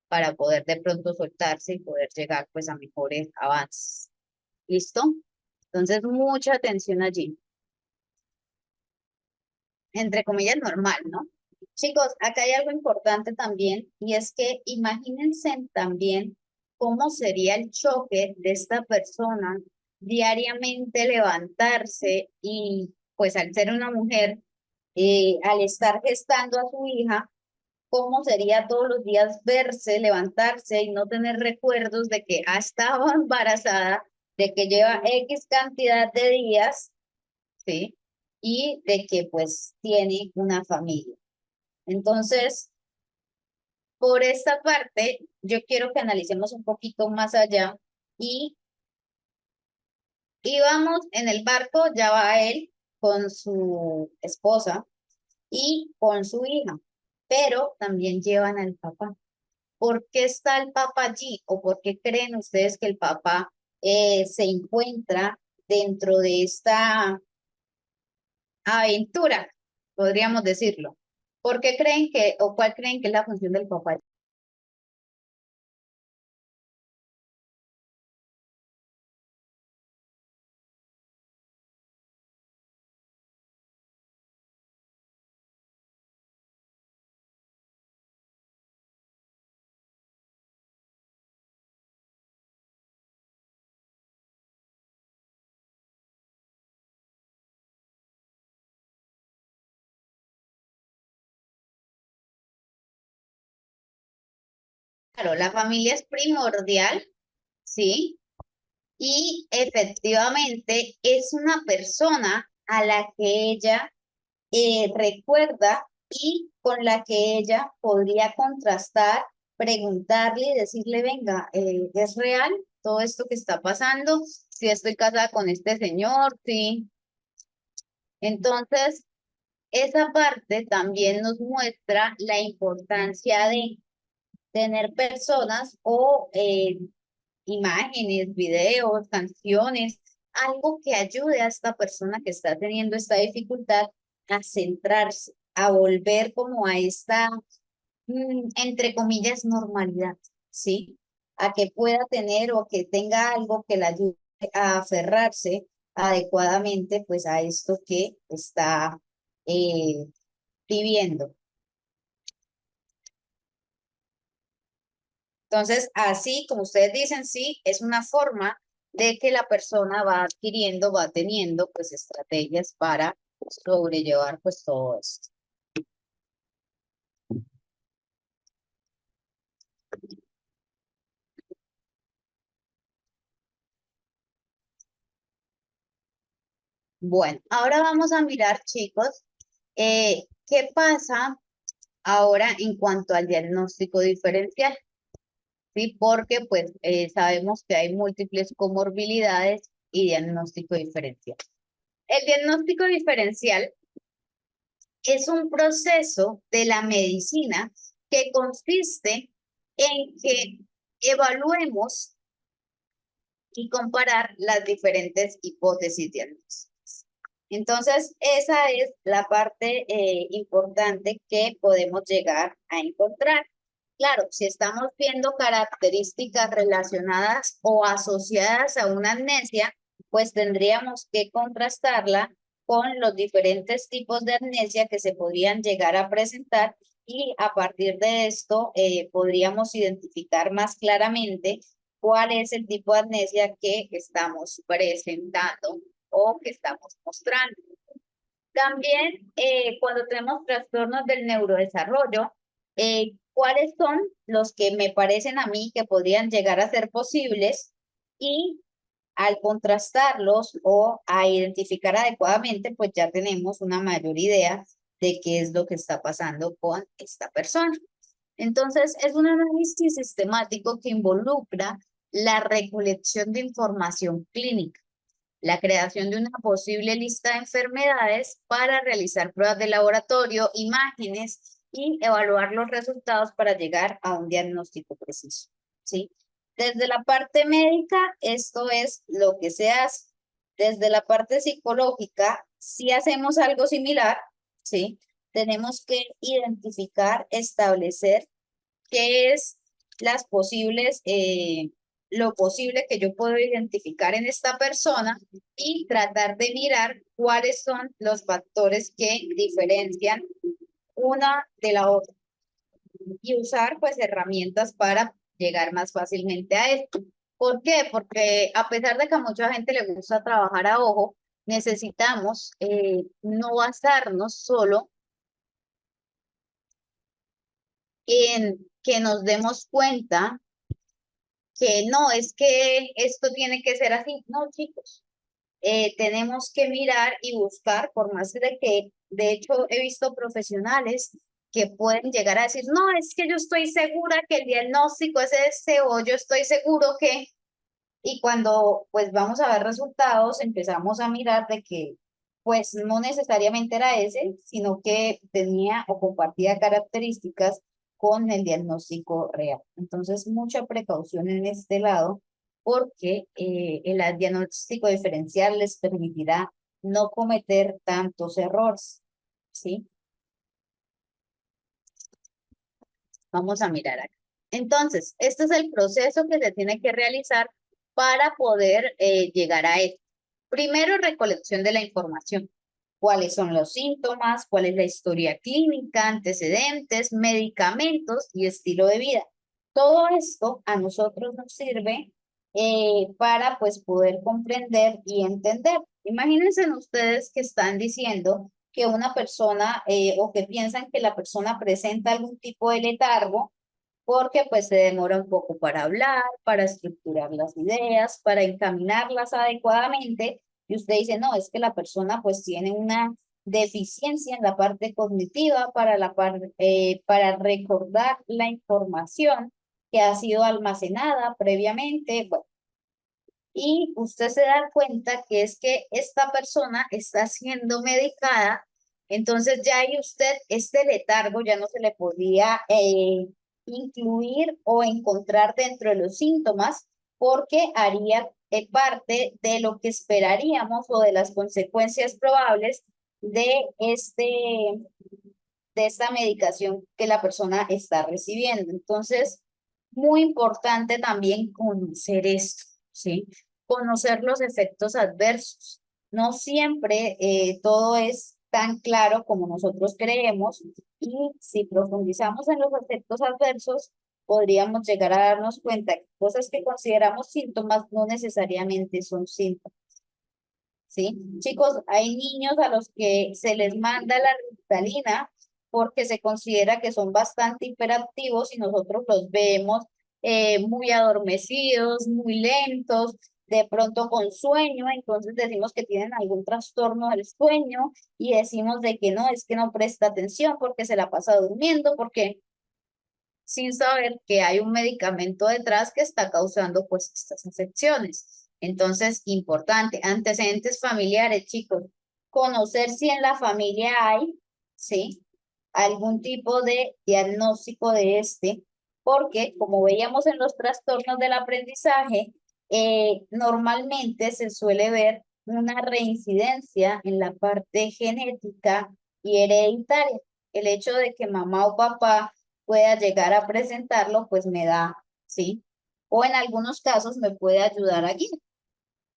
para poder de pronto soltarse y poder llegar pues a mejores avances. ¿Listo? Entonces, mucha atención allí. Entre comillas, normal, ¿no? Chicos, acá hay algo importante también y es que imagínense también cómo sería el choque de esta persona diariamente levantarse y pues al ser una mujer, al estar gestando a su hija, cómo sería todos los días verse, levantarse y no tener recuerdos de que ha estado embarazada, de que lleva X cantidad de días, ¿sí? Y de que pues tiene una familia. Entonces, por esta parte, yo quiero que analicemos un poquito más allá y íbamos en el barco, ya va él con su esposa y con su hija, pero también llevan al papá. ¿Por qué está el papá allí? ¿O por qué creen ustedes que el papá se encuentra dentro de esta aventura, podríamos decirlo? ¿Por qué creen que, o cuál creen que es la función del papá? Claro, la familia es primordial, ¿sí? Y efectivamente es una persona a la que ella recuerda y con la que ella podría contrastar, preguntarle y decirle, venga, ¿es real todo esto que está pasando? Si estoy casada con este señor, sí. Entonces, esa parte también nos muestra la importancia de tener personas o imágenes, videos, canciones, algo que ayude a esta persona que está teniendo esta dificultad a centrarse, a volver como a esta, entre comillas, normalidad, ¿sí? A que pueda tener o que tenga algo que le ayude a aferrarse adecuadamente pues a esto que está eh, viviendo. Entonces, así como ustedes dicen, sí, es una forma de que la persona va adquiriendo, va teniendo pues estrategias para sobrellevar pues todo esto. Bueno, ahora vamos a mirar, chicos, qué pasa ahora en cuanto al diagnóstico diferencial, ¿sí? Porque pues sabemos que hay múltiples comorbilidades y diagnóstico diferencial. El diagnóstico diferencial es un proceso de la medicina que consiste en que evaluemos y comparar las diferentes hipótesis diagnósticas. Entonces, esa es la parte importante que podemos llegar a encontrar. Claro, si estamos viendo características relacionadas o asociadas a una amnesia, pues tendríamos que contrastarla con los diferentes tipos de amnesia que se podrían llegar a presentar y a partir de esto podríamos identificar más claramente cuál es el tipo de amnesia que estamos presentando o que estamos mostrando. También cuando tenemos trastornos del neurodesarrollo, ¿cuáles son los que me parecen a mí que podrían llegar a ser posibles? Y al contrastarlos o a identificar adecuadamente, pues ya tenemos una mayor idea de qué es lo que está pasando con esta persona. Entonces, es un análisis sistemático que involucra la recolección de información clínica, la creación de una posible lista de enfermedades para realizar pruebas de laboratorio, imágenes y evaluar los resultados para llegar a un diagnóstico preciso, ¿sí? Desde la parte médica, esto es lo que se hace. Desde la parte psicológica, si hacemos algo similar, ¿sí? Tenemos que identificar, establecer qué es las posibles, lo posible que yo puedo identificar en esta persona y tratar de mirar cuáles son los factores que diferencian una de la otra y usar pues herramientas para llegar más fácilmente a esto. ¿Por qué? Porque a pesar de que a mucha gente le gusta trabajar a ojo, necesitamos no basarnos solo en que nos demos cuenta que no, es que esto tiene que ser así. No, chicos, tenemos que mirar y buscar, por más de que, de hecho, he visto profesionales que pueden llegar a decir, no, es que yo estoy segura que el diagnóstico es este, o yo estoy seguro que, y cuando pues vamos a ver resultados, empezamos a mirar de que pues no necesariamente era ese, sino que tenía o compartía características con el diagnóstico real. Entonces, mucha precaución en este lado, porque el diagnóstico diferencial les permitirá no cometer tantos errores, ¿sí? Vamos a mirar acá. Entonces, este es el proceso que se tiene que realizar para poder llegar a esto. Primero, recolección de la información. ¿Cuáles son los síntomas? ¿Cuál es la historia clínica, antecedentes, medicamentos y estilo de vida? Todo esto a nosotros nos sirve para pues poder comprender y entender. Imagínense ustedes que están diciendo que una persona o que piensan que la persona presenta algún tipo de letargo porque pues se demora un poco para hablar, para estructurar las ideas, para encaminarlas adecuadamente. Y usted dice, no, es que la persona pues tiene una deficiencia en la parte cognitiva para recordar la información que ha sido almacenada previamente. Bueno, y usted se da cuenta que es que esta persona está siendo medicada, entonces ya ahí usted, este letargo ya no se le podía incluir o encontrar dentro de los síntomas porque haría parte de lo que esperaríamos o de las consecuencias probables de de esta medicación que la persona está recibiendo. Entonces, muy importante también conocer esto, ¿sí? Conocer los efectos adversos. No siempre todo es tan claro como nosotros creemos y si profundizamos en los efectos adversos, podríamos llegar a darnos cuenta que cosas que consideramos síntomas no necesariamente son síntomas. ¿Sí? Chicos, hay niños a los que se les manda la Ritalina porque se considera que son bastante hiperactivos y nosotros los vemos muy adormecidos, muy lentos, de pronto con sueño, entonces decimos que tienen algún trastorno del sueño y decimos de que no, es que no presta atención porque se la pasa durmiendo, porque sin saber que hay un medicamento detrás que está causando pues estas afecciones. Entonces, importante, antecedentes familiares, chicos, conocer si en la familia hay, ¿sí? Algún tipo de diagnóstico de este, porque como veíamos en los trastornos del aprendizaje, normalmente se suele ver una reincidencia en la parte genética y hereditaria. El hecho de que mamá o papá pueda llegar a presentarlo, pues me da, ¿sí? O en algunos casos me puede ayudar allí,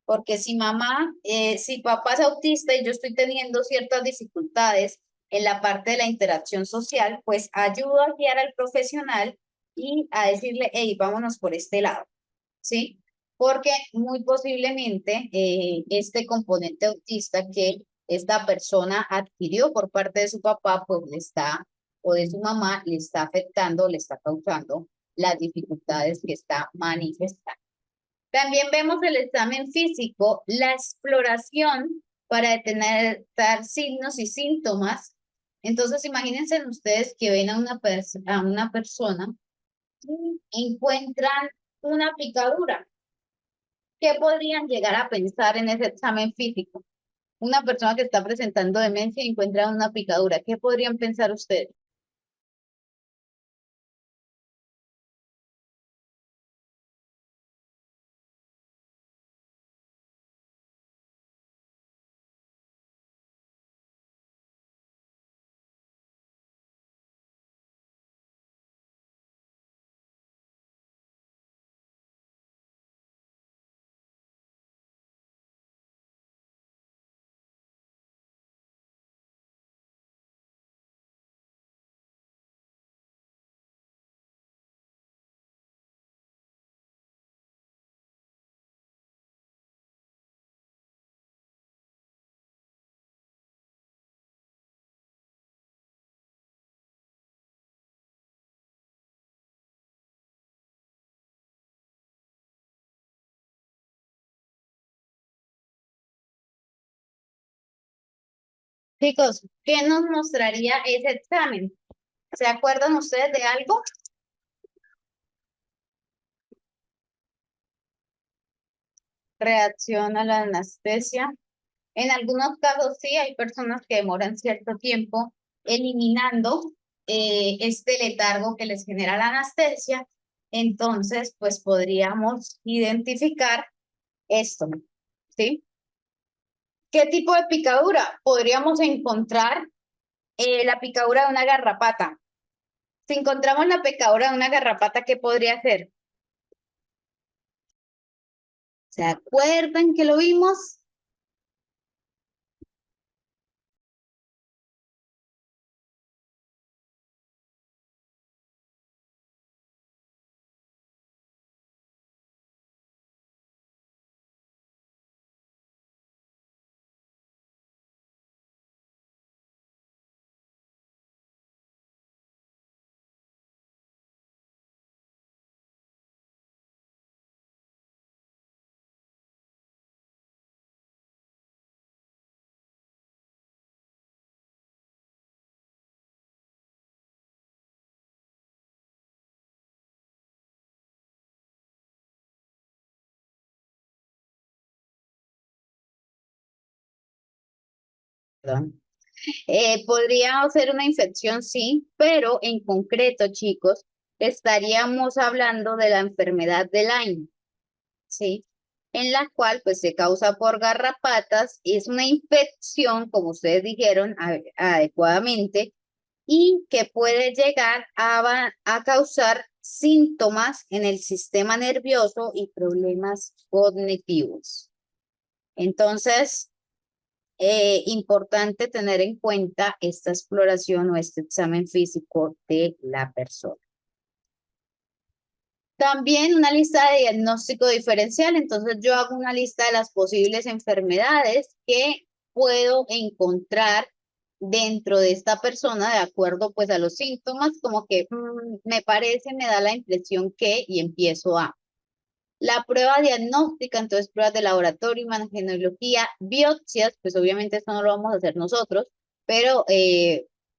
porque si mamá, si papá es autista y yo estoy teniendo ciertas dificultades en la parte de la interacción social, pues ayudo a guiar al profesional y a decirle, hey, vámonos por este lado, ¿sí? Porque muy posiblemente este componente autista que esta persona adquirió por parte de su papá, pues le está, o de su mamá, le está afectando, le está causando las dificultades que está manifestando. También vemos el examen físico, la exploración para detectar signos y síntomas. Entonces, imagínense ustedes que ven a a una persona y encuentran una picadura. ¿Qué podrían llegar a pensar en ese examen físico? Una persona que está presentando demencia y encuentra una picadura. ¿Qué podrían pensar ustedes? Chicos, ¿qué nos mostraría ese examen? ¿Se acuerdan ustedes de algo? Reacción a la anestesia. En algunos casos sí, hay personas que demoran cierto tiempo eliminando este letargo que les genera la anestesia. Entonces, pues podríamos identificar esto, ¿sí? ¿Qué tipo de picadura? Podríamos encontrar la picadura de una garrapata. Si encontramos la picadura de una garrapata, ¿qué podría ser? ¿Se acuerdan que lo vimos? Perdón. Podría ser una infección, sí, pero en concreto, chicos, estaríamos hablando de la enfermedad de Lyme, ¿sí? En la cual, pues, se causa por garrapatas y es una infección, como ustedes dijeron adecuadamente, y que puede llegar a causar síntomas en el sistema nervioso y problemas cognitivos. Entonces, importante tener en cuenta esta exploración o este examen físico de la persona. También una lista de diagnóstico diferencial, entonces yo hago una lista de las posibles enfermedades que puedo encontrar dentro de esta persona de acuerdo pues a los síntomas, como que me parece, me da la impresión que y empiezo a. La prueba diagnóstica, entonces pruebas de laboratorio, imagenología, biopsias, pues obviamente esto no lo vamos a hacer nosotros, pero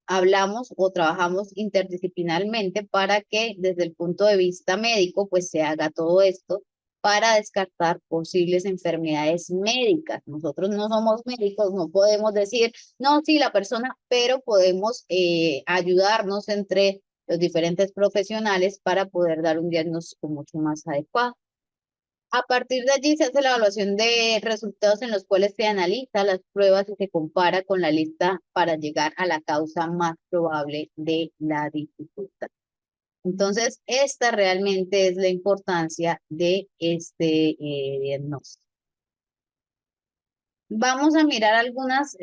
hablamos o trabajamos interdisciplinarmente para que desde el punto de vista médico, pues se haga todo esto para descartar posibles enfermedades médicas. Nosotros no somos médicos, no podemos decir, no, sí, la persona, pero podemos ayudarnos entre los diferentes profesionales para poder dar un diagnóstico mucho más adecuado. A partir de allí se hace la evaluación de resultados en los cuales se analiza las pruebas y se compara con la lista para llegar a la causa más probable de la dificultad. Entonces, esta realmente es la importancia de este diagnóstico. Vamos a mirar algunas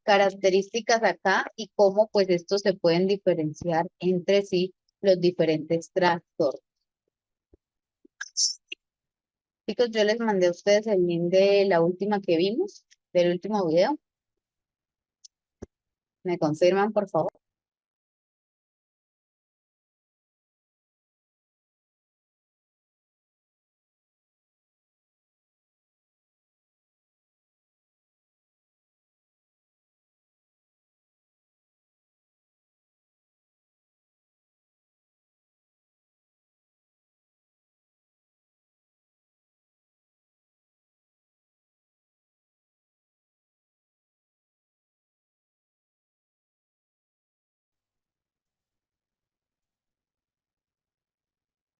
características acá y cómo pues estos se pueden diferenciar entre sí los diferentes trastornos. Chicos, yo les mandé a ustedes el link de la última que vimos, del último video. ¿Me confirman, por favor?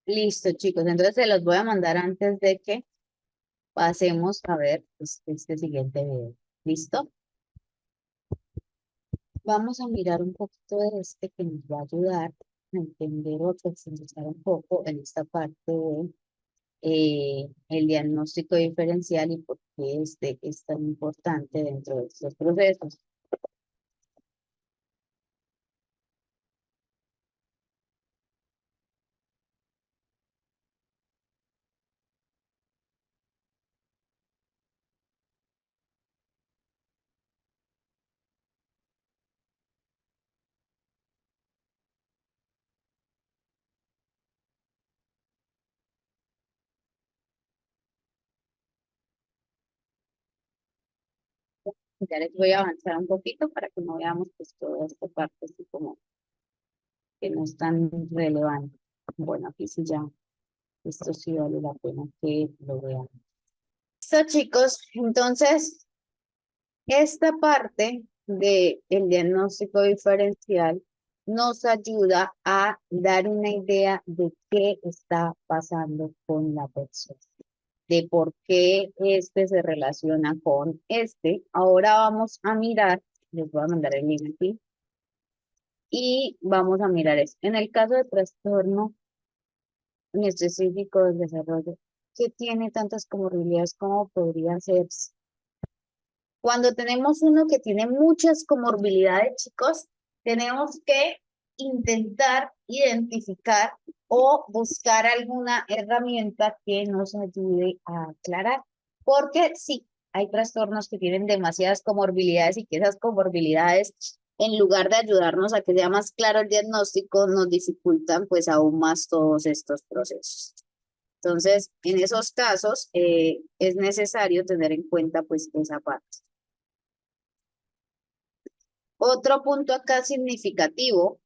Listo, chicos. Entonces se los voy a mandar antes de que pasemos a ver este siguiente video. ¿Listo? Vamos a mirar un poquito de este que nos va a ayudar a entender o a profundizar un poco en esta parte de el diagnóstico diferencial y por qué este es tan importante dentro de estos procesos. Ya les voy a avanzar un poquito para que no veamos pues toda esta parte así como que no es tan relevante. Bueno, aquí sí ya, esto sí vale la pena que lo vean. Listo, chicos, entonces esta parte del diagnóstico diferencial nos ayuda a dar una idea de qué está pasando con la persona, de por qué este se relaciona con este. Ahora vamos a mirar, les voy a mandar el link aquí, y vamos a mirar eso. En el caso de trastorno en específico del desarrollo, ¿qué tiene tantas comorbilidades como podría ser? Cuando tenemos uno que tiene muchas comorbilidades, chicos, tenemos que intentar identificar o buscar alguna herramienta que nos ayude a aclarar. Porque sí, hay trastornos que tienen demasiadas comorbilidades y que esas comorbilidades, en lugar de ayudarnos a que sea más claro el diagnóstico, nos dificultan pues aún más todos estos procesos. Entonces, en esos casos, es necesario tener en cuenta pues esa parte. Otro punto acá significativo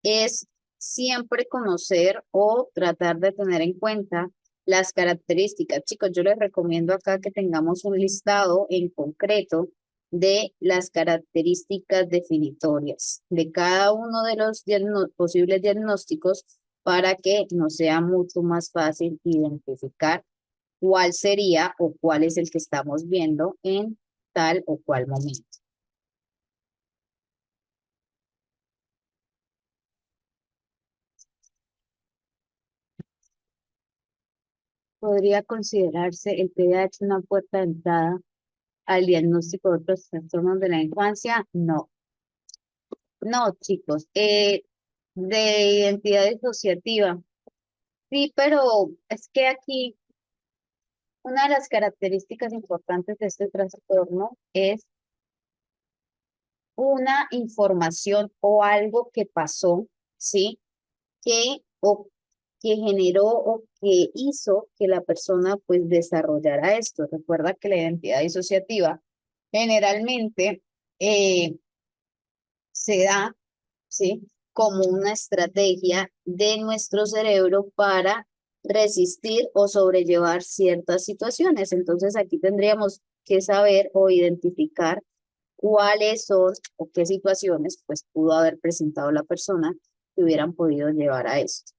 es siempre conocer o tratar de tener en cuenta las características. Chicos, yo les recomiendo acá que tengamos un listado en concreto de las características definitorias de cada uno de los posibles diagnósticos para que nos sea mucho más fácil identificar cuál sería o cuál es el que estamos viendo en tal o cual momento. ¿Podría considerarse el TDAH una puerta de entrada al diagnóstico de otros trastornos de la infancia? No, no, chicos. De identidad disociativa, sí, pero es que aquí una de las características importantes de este trastorno es una información o algo que pasó, ¿sí? O que generó o que hizo que la persona pues desarrollara esto. Recuerda que la identidad disociativa generalmente se da, ¿sí? Como una estrategia de nuestro cerebro para resistir o sobrellevar ciertas situaciones. Entonces aquí tendríamos que saber o identificar cuáles son o qué situaciones pues pudo haber presentado la persona que hubieran podido llevar a esto.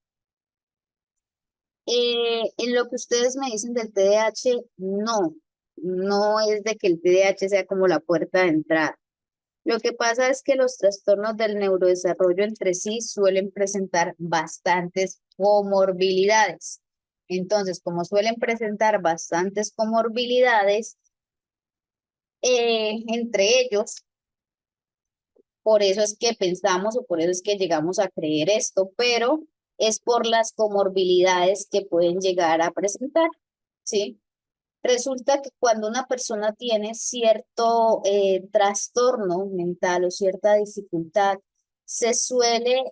En lo que ustedes me dicen del TDAH, no es de que el TDAH sea como la puerta de entrada. Lo que pasa es que los trastornos del neurodesarrollo entre sí suelen presentar bastantes comorbilidades. Entonces, como suelen presentar bastantes comorbilidades, entre ellos, por eso es que pensamos o por eso es que llegamos a creer esto, pero es por las comorbilidades que pueden llegar a presentar, ¿sí? Resulta que cuando una persona tiene cierto trastorno mental o cierta dificultad, se suele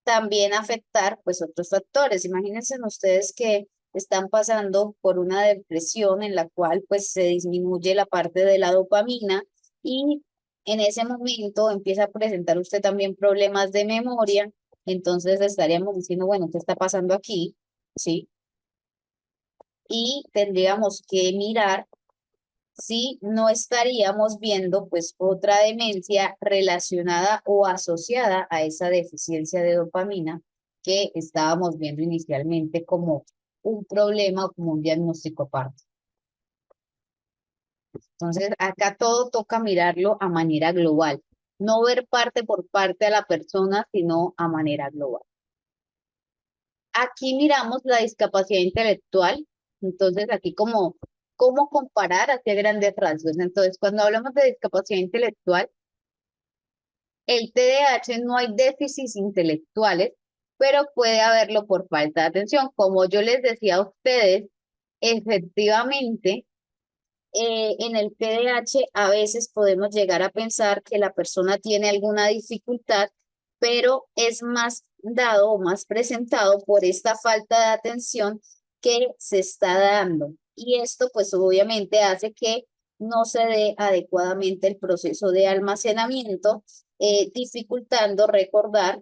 también afectar pues otros factores. Imagínense ustedes que están pasando por una depresión en la cual pues se disminuye la parte de la dopamina y en ese momento empieza a presentar usted también problemas de memoria. Entonces estaríamos diciendo, bueno, ¿qué está pasando aquí? ¿Sí? Y tendríamos que mirar si no estaríamos viendo pues otra demencia relacionada o asociada a esa deficiencia de dopamina que estábamos viendo inicialmente como un problema o como un diagnóstico aparte. Entonces, acá todo toca mirarlo a manera global, no ver parte por parte a la persona, sino a manera global. Aquí miramos la discapacidad intelectual, entonces aquí como, ¿cómo comparar hacia grandes rasgos? Entonces, cuando hablamos de discapacidad intelectual, el TDAH no hay déficits intelectuales, pero puede haberlo por falta de atención. Como yo les decía a ustedes, efectivamente, en el TDAH a veces podemos llegar a pensar que la persona tiene alguna dificultad, pero es más dado o más presentado por esta falta de atención que se está dando. Y esto pues obviamente hace que no se dé adecuadamente el proceso de almacenamiento, dificultando recordar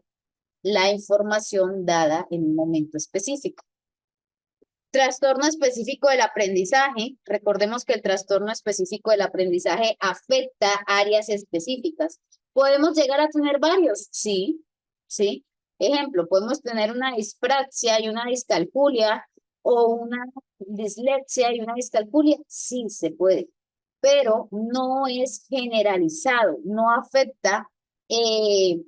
la información dada en un momento específico. Trastorno específico del aprendizaje. Recordemos que el trastorno específico del aprendizaje afecta áreas específicas. ¿Podemos llegar a tener varios? Sí, sí. Ejemplo, podemos tener una dispraxia y una discalculia o una dislexia y una discalculia. Sí, se puede, pero no es generalizado, no afecta en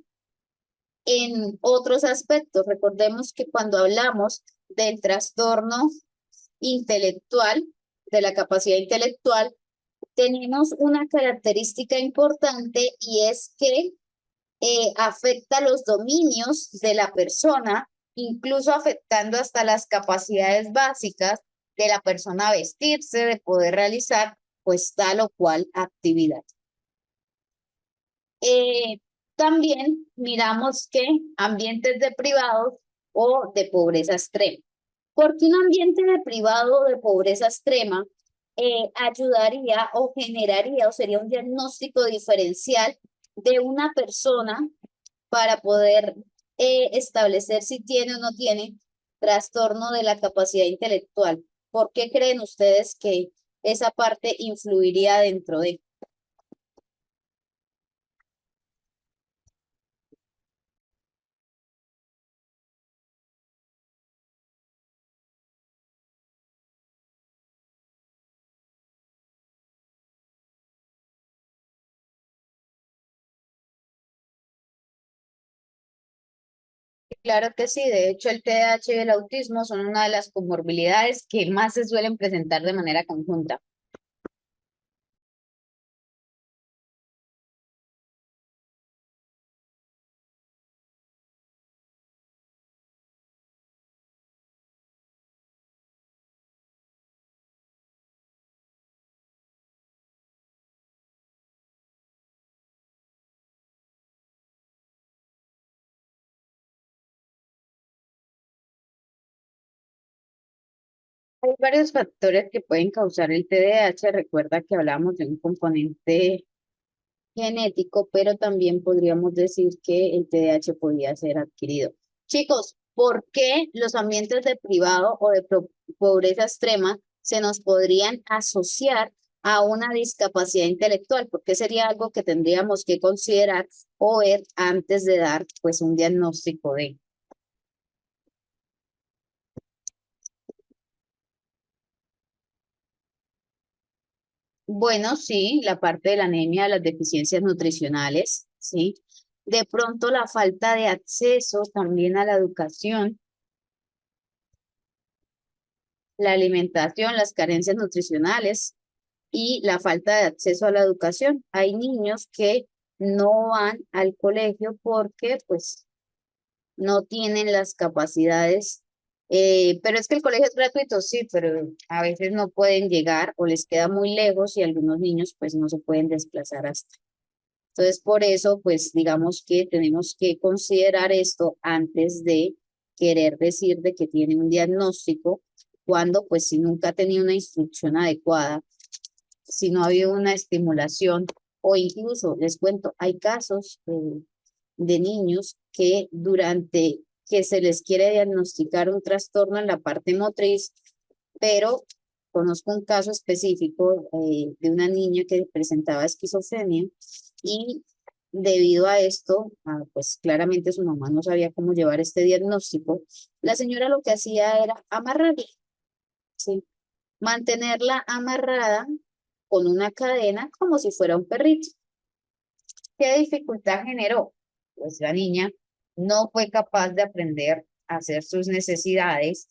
otros aspectos. Recordemos que cuando hablamos del trastorno intelectual, de la capacidad intelectual, tenemos una característica importante y es que afecta los dominios de la persona, incluso afectando hasta las capacidades básicas de la persona a vestirse, de poder realizar pues tal o cual actividad. También miramos que ambientes deprivados o de pobreza extrema. Porque un ambiente deprivado o de pobreza extrema ayudaría o generaría o sería un diagnóstico diferencial de una persona para poder establecer si tiene o no tiene trastorno de la capacidad intelectual. ¿Por qué creen ustedes que esa parte influiría dentro de? Claro que sí, de hecho el TDAH y el autismo son una de las comorbilidades que más se suelen presentar de manera conjunta. Hay varios factores que pueden causar el TDAH. Recuerda que hablamos de un componente genético, pero también podríamos decir que el TDAH podría ser adquirido. Chicos, ¿por qué los ambientes de privado o de pobreza extrema se nos podrían asociar a una discapacidad intelectual? Porque sería algo que tendríamos que considerar o ver antes de dar pues un diagnóstico de. Bueno, sí, la parte de la anemia, las deficiencias nutricionales, sí. De pronto la falta de acceso también a la educación, la alimentación, las carencias nutricionales y la falta de acceso a la educación. Hay niños que no van al colegio porque pues no tienen las capacidades, pero es que el colegio es gratuito, sí, pero a veces no pueden llegar o les queda muy lejos y algunos niños pues no se pueden desplazar hasta. Entonces, por eso, pues digamos que tenemos que considerar esto antes de querer decir de que tiene un diagnóstico, cuando pues si nunca ha tenido una instrucción adecuada, si no ha habido una estimulación o incluso, les cuento, hay casos de niños que durante que se les quiere diagnosticar un trastorno en la parte motriz, pero conozco un caso específico de una niña que presentaba esquizofrenia y debido a esto, pues claramente su mamá no sabía cómo llevar este diagnóstico, la señora lo que hacía era amarrarla, ¿sí? Mantenerla amarrada con una cadena como si fuera un perrito. ¿Qué dificultad generó? Pues la niña no fue capaz de aprender a hacer sus necesidades,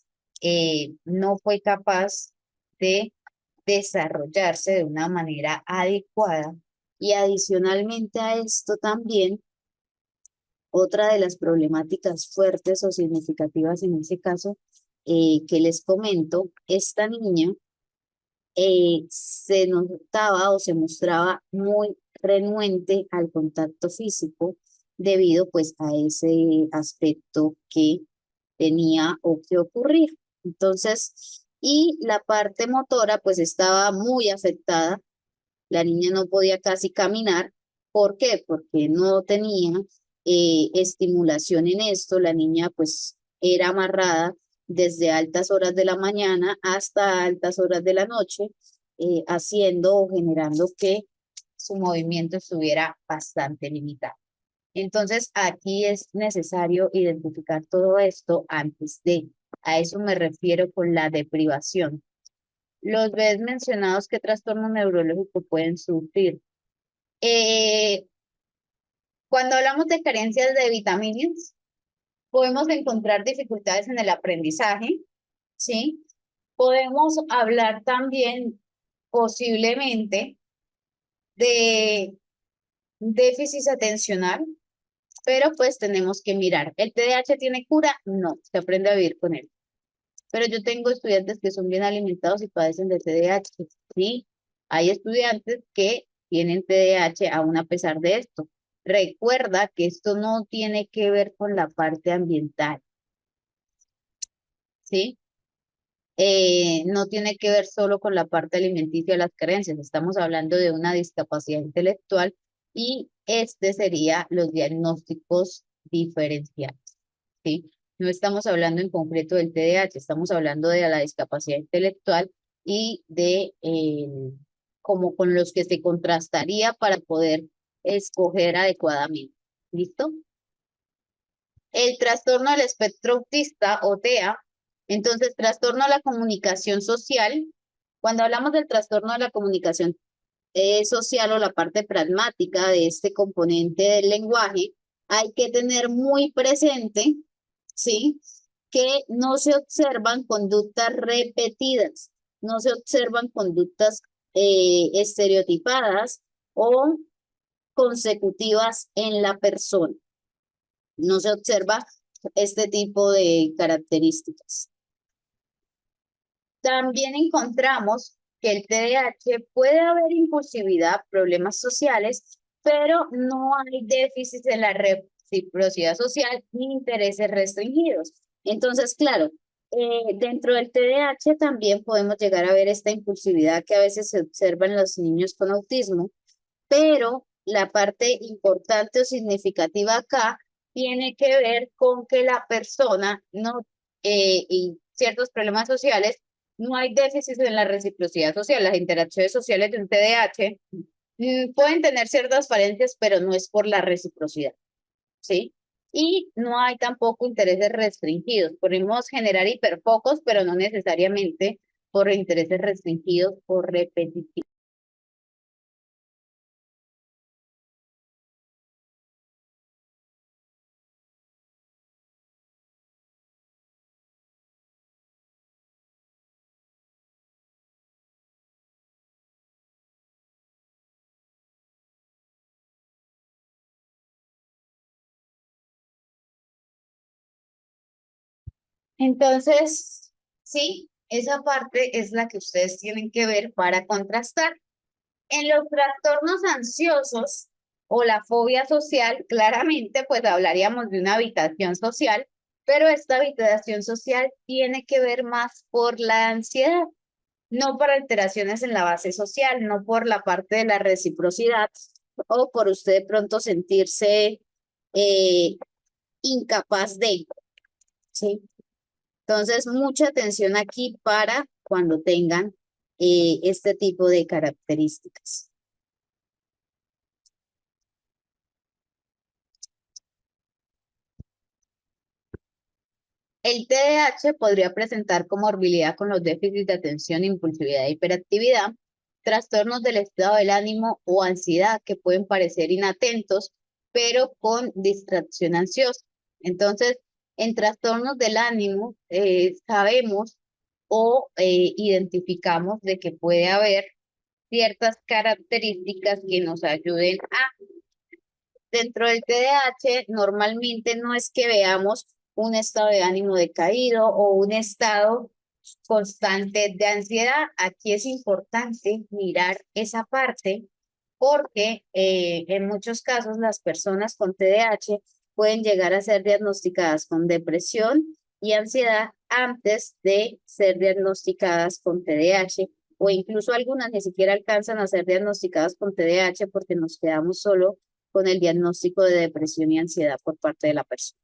no fue capaz de desarrollarse de una manera adecuada y adicionalmente a esto también, otra de las problemáticas fuertes o significativas en ese caso que les comento, esta niña se notaba o se mostraba muy renuente al contacto físico debido pues a ese aspecto que tenía o que ocurrir. Entonces, y la parte motora pues estaba muy afectada La niña no podía casi caminar. ¿Por qué? Porque no tenía estimulación en esto. La niña pues era amarrada desde altas horas de la mañana hasta altas horas de la noche, haciendo o generando que su movimiento estuviera bastante limitado. Entonces, aquí es necesario identificar todo esto antes de, a eso me refiero con la deprivación. Los bebés mencionados, ¿qué trastorno neurológico pueden sufrir? Eh, Cuando hablamos de carencias de vitaminas, podemos encontrar dificultades en el aprendizaje, ¿sí? Podemos hablar también posiblemente de déficit atencional, pero pues tenemos que mirar. ¿El TDAH tiene cura? No, se aprende a vivir con él. Pero yo tengo estudiantes que son bien alimentados y padecen de TDAH, ¿sí? Hay estudiantes que tienen TDAH aún a pesar de esto. Recuerda que esto no tiene que ver con la parte ambiental, ¿sí? No tiene que ver solo con la parte alimenticia de las carencias. Estamos hablando de una discapacidad intelectual y este sería los diagnósticos diferenciales, ¿sí? No estamos hablando en concreto del TDAH, estamos hablando de la discapacidad intelectual y de como con los que se contrastaría para poder escoger adecuadamente. ¿Listo? El trastorno del espectro autista o TEA, entonces trastorno de la comunicación social. Cuando hablamos del trastorno de la comunicación social o la parte pragmática de este componente del lenguaje, hay que tener muy presente, ¿sí? Que no se observan conductas repetidas, no se observan conductas estereotipadas o consecutivas en la persona. No se observa este tipo de características. También encontramos que el TDAH puede haber impulsividad, problemas sociales, pero no hay déficit en la reciprocidad social ni intereses restringidos. Entonces, claro, dentro del TDAH también podemos llegar a ver esta impulsividad que a veces se observa en los niños con autismo, pero la parte importante o significativa acá tiene que ver con que la persona no, y ciertos problemas sociales, no hay déficit en la reciprocidad social. Las interacciones sociales de un TDAH pueden tener ciertas falencias, pero no es por la reciprocidad, ¿sí? Y no hay tampoco intereses restringidos. Podemos generar hiperfocos, pero no necesariamente por intereses restringidos o repetitivos. Entonces, sí, esa parte es la que ustedes tienen que ver para contrastar. En los trastornos ansiosos o la fobia social, claramente, pues hablaríamos de una habitación social, pero esta habitación social tiene que ver más por la ansiedad, no por alteraciones en la base social, no por la parte de la reciprocidad o por usted de pronto sentirse eh, incapaz de, ¿sí? Entonces, mucha atención aquí para cuando tengan este tipo de características. El TDAH podría presentar comorbilidad con los déficits de atención, impulsividad e hiperactividad, trastornos del estado del ánimo o ansiedad que pueden parecer inatentos, pero con distracción ansiosa. Entonces, en trastornos del ánimo sabemos o identificamos de que puede haber ciertas características que nos ayuden a, dentro del TDAH, normalmente no es que veamos un estado de ánimo decaído o un estado constante de ansiedad. Aquí es importante mirar esa parte porque en muchos casos las personas con TDAH pueden llegar a ser diagnosticadas con depresión y ansiedad antes de ser diagnosticadas con TDAH o incluso algunas ni siquiera alcanzan a ser diagnosticadas con TDAH porque nos quedamos solo con el diagnóstico de depresión y ansiedad por parte de la persona.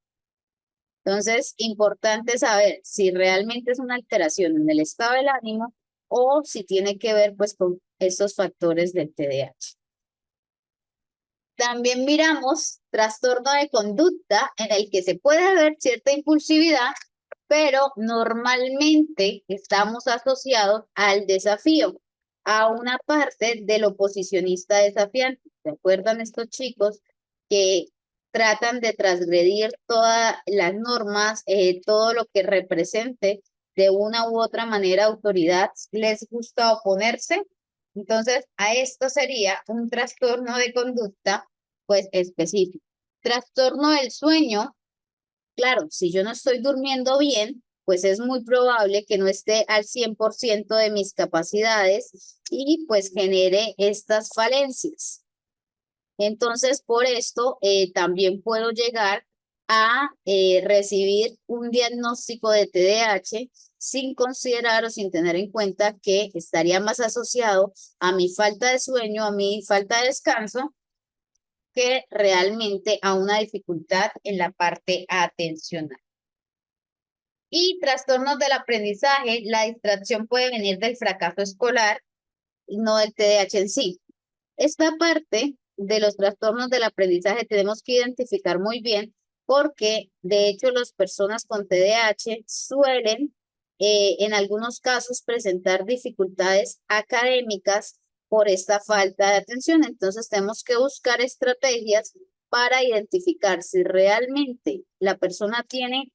Entonces, importante saber si realmente es una alteración en el estado del ánimo o si tiene que ver pues con estos factores del TDAH. También miramos trastorno de conducta en el que se puede ver cierta impulsividad, pero normalmente estamos asociados al desafío, a una parte del oposicionista desafiante. ¿Se acuerdan estos chicos que tratan de transgredir todas las normas, todo lo que represente de una u otra manera autoridad, les gusta oponerse? Entonces, a esto sería un trastorno de conducta, pues específico. Trastorno del sueño, claro, si yo no estoy durmiendo bien, pues es muy probable que no esté al 100% de mis capacidades y pues genere estas falencias. Entonces, por esto también puedo llegar a recibir un diagnóstico de TDAH sin considerar o sin tener en cuenta que estaría más asociado a mi falta de sueño, a mi falta de descanso, que realmente a una dificultad en la parte atencional. Y trastornos del aprendizaje, la distracción puede venir del fracaso escolar y no del TDAH en sí. Esta parte de los trastornos del aprendizaje tenemos que identificar muy bien porque de hecho las personas con TDAH suelen en algunos casos presentar dificultades académicas por esta falta de atención. Entonces tenemos que buscar estrategias para identificar si realmente la persona tiene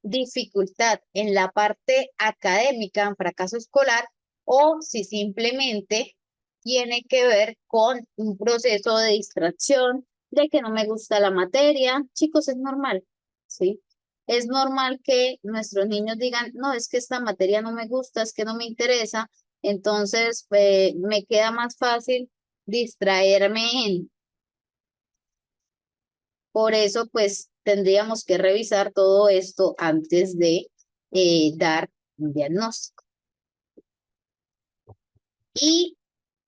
dificultad en la parte académica, en fracaso escolar, o si simplemente tiene que ver con un proceso de distracción, de que no me gusta la materia. Chicos, es normal, ¿sí? Es normal que nuestros niños digan, no, es que esta materia no me gusta, es que no me interesa, entonces me queda más fácil distraerme en. Por eso, pues, tendríamos que revisar todo esto antes de dar un diagnóstico. Y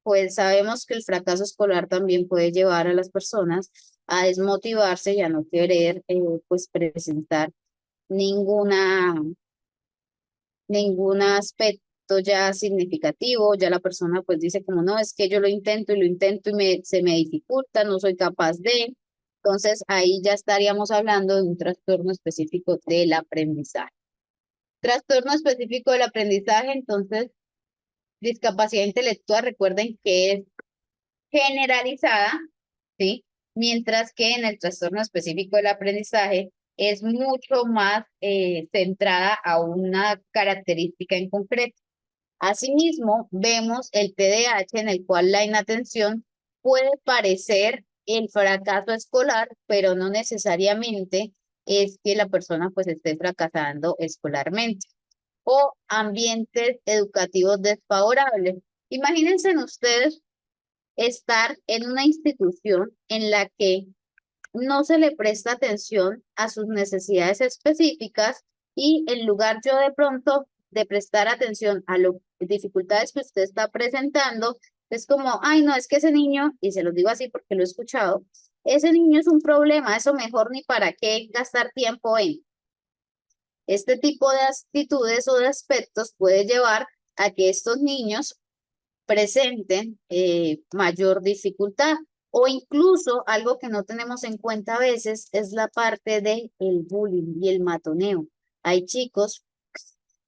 pues sabemos que el fracaso escolar también puede llevar a las personas a desmotivarse y a no querer pues presentar ninguna, ningún aspecto ya significativo. Ya la persona pues dice como no, es que yo lo intento y se me dificulta, no soy capaz de. Entonces ahí ya estaríamos hablando de un trastorno específico del aprendizaje. Trastorno específico del aprendizaje, entonces discapacidad intelectual, recuerden que es generalizada, ¿sí? Mientras que en el trastorno específico del aprendizaje es mucho más centrada a una característica en concreto. Asimismo, vemos el TDAH en el cual la inatención puede parecer el fracaso escolar, pero no necesariamente es que la persona pues esté fracasando escolarmente. O ambientes educativos desfavorables. Imagínense ustedes estar en una institución en la que no se le presta atención a sus necesidades específicas y en lugar yo de pronto de prestar atención a las dificultades que usted está presentando, es como, ay, no, es que ese niño, y se los digo así porque lo he escuchado, ese niño es un problema, eso mejor ni para qué gastar tiempo en. Este tipo de actitudes o de aspectos puede llevar a que estos niños presenten mayor dificultad. O incluso algo que no tenemos en cuenta a veces es la parte del bullying y el matoneo. Hay chicos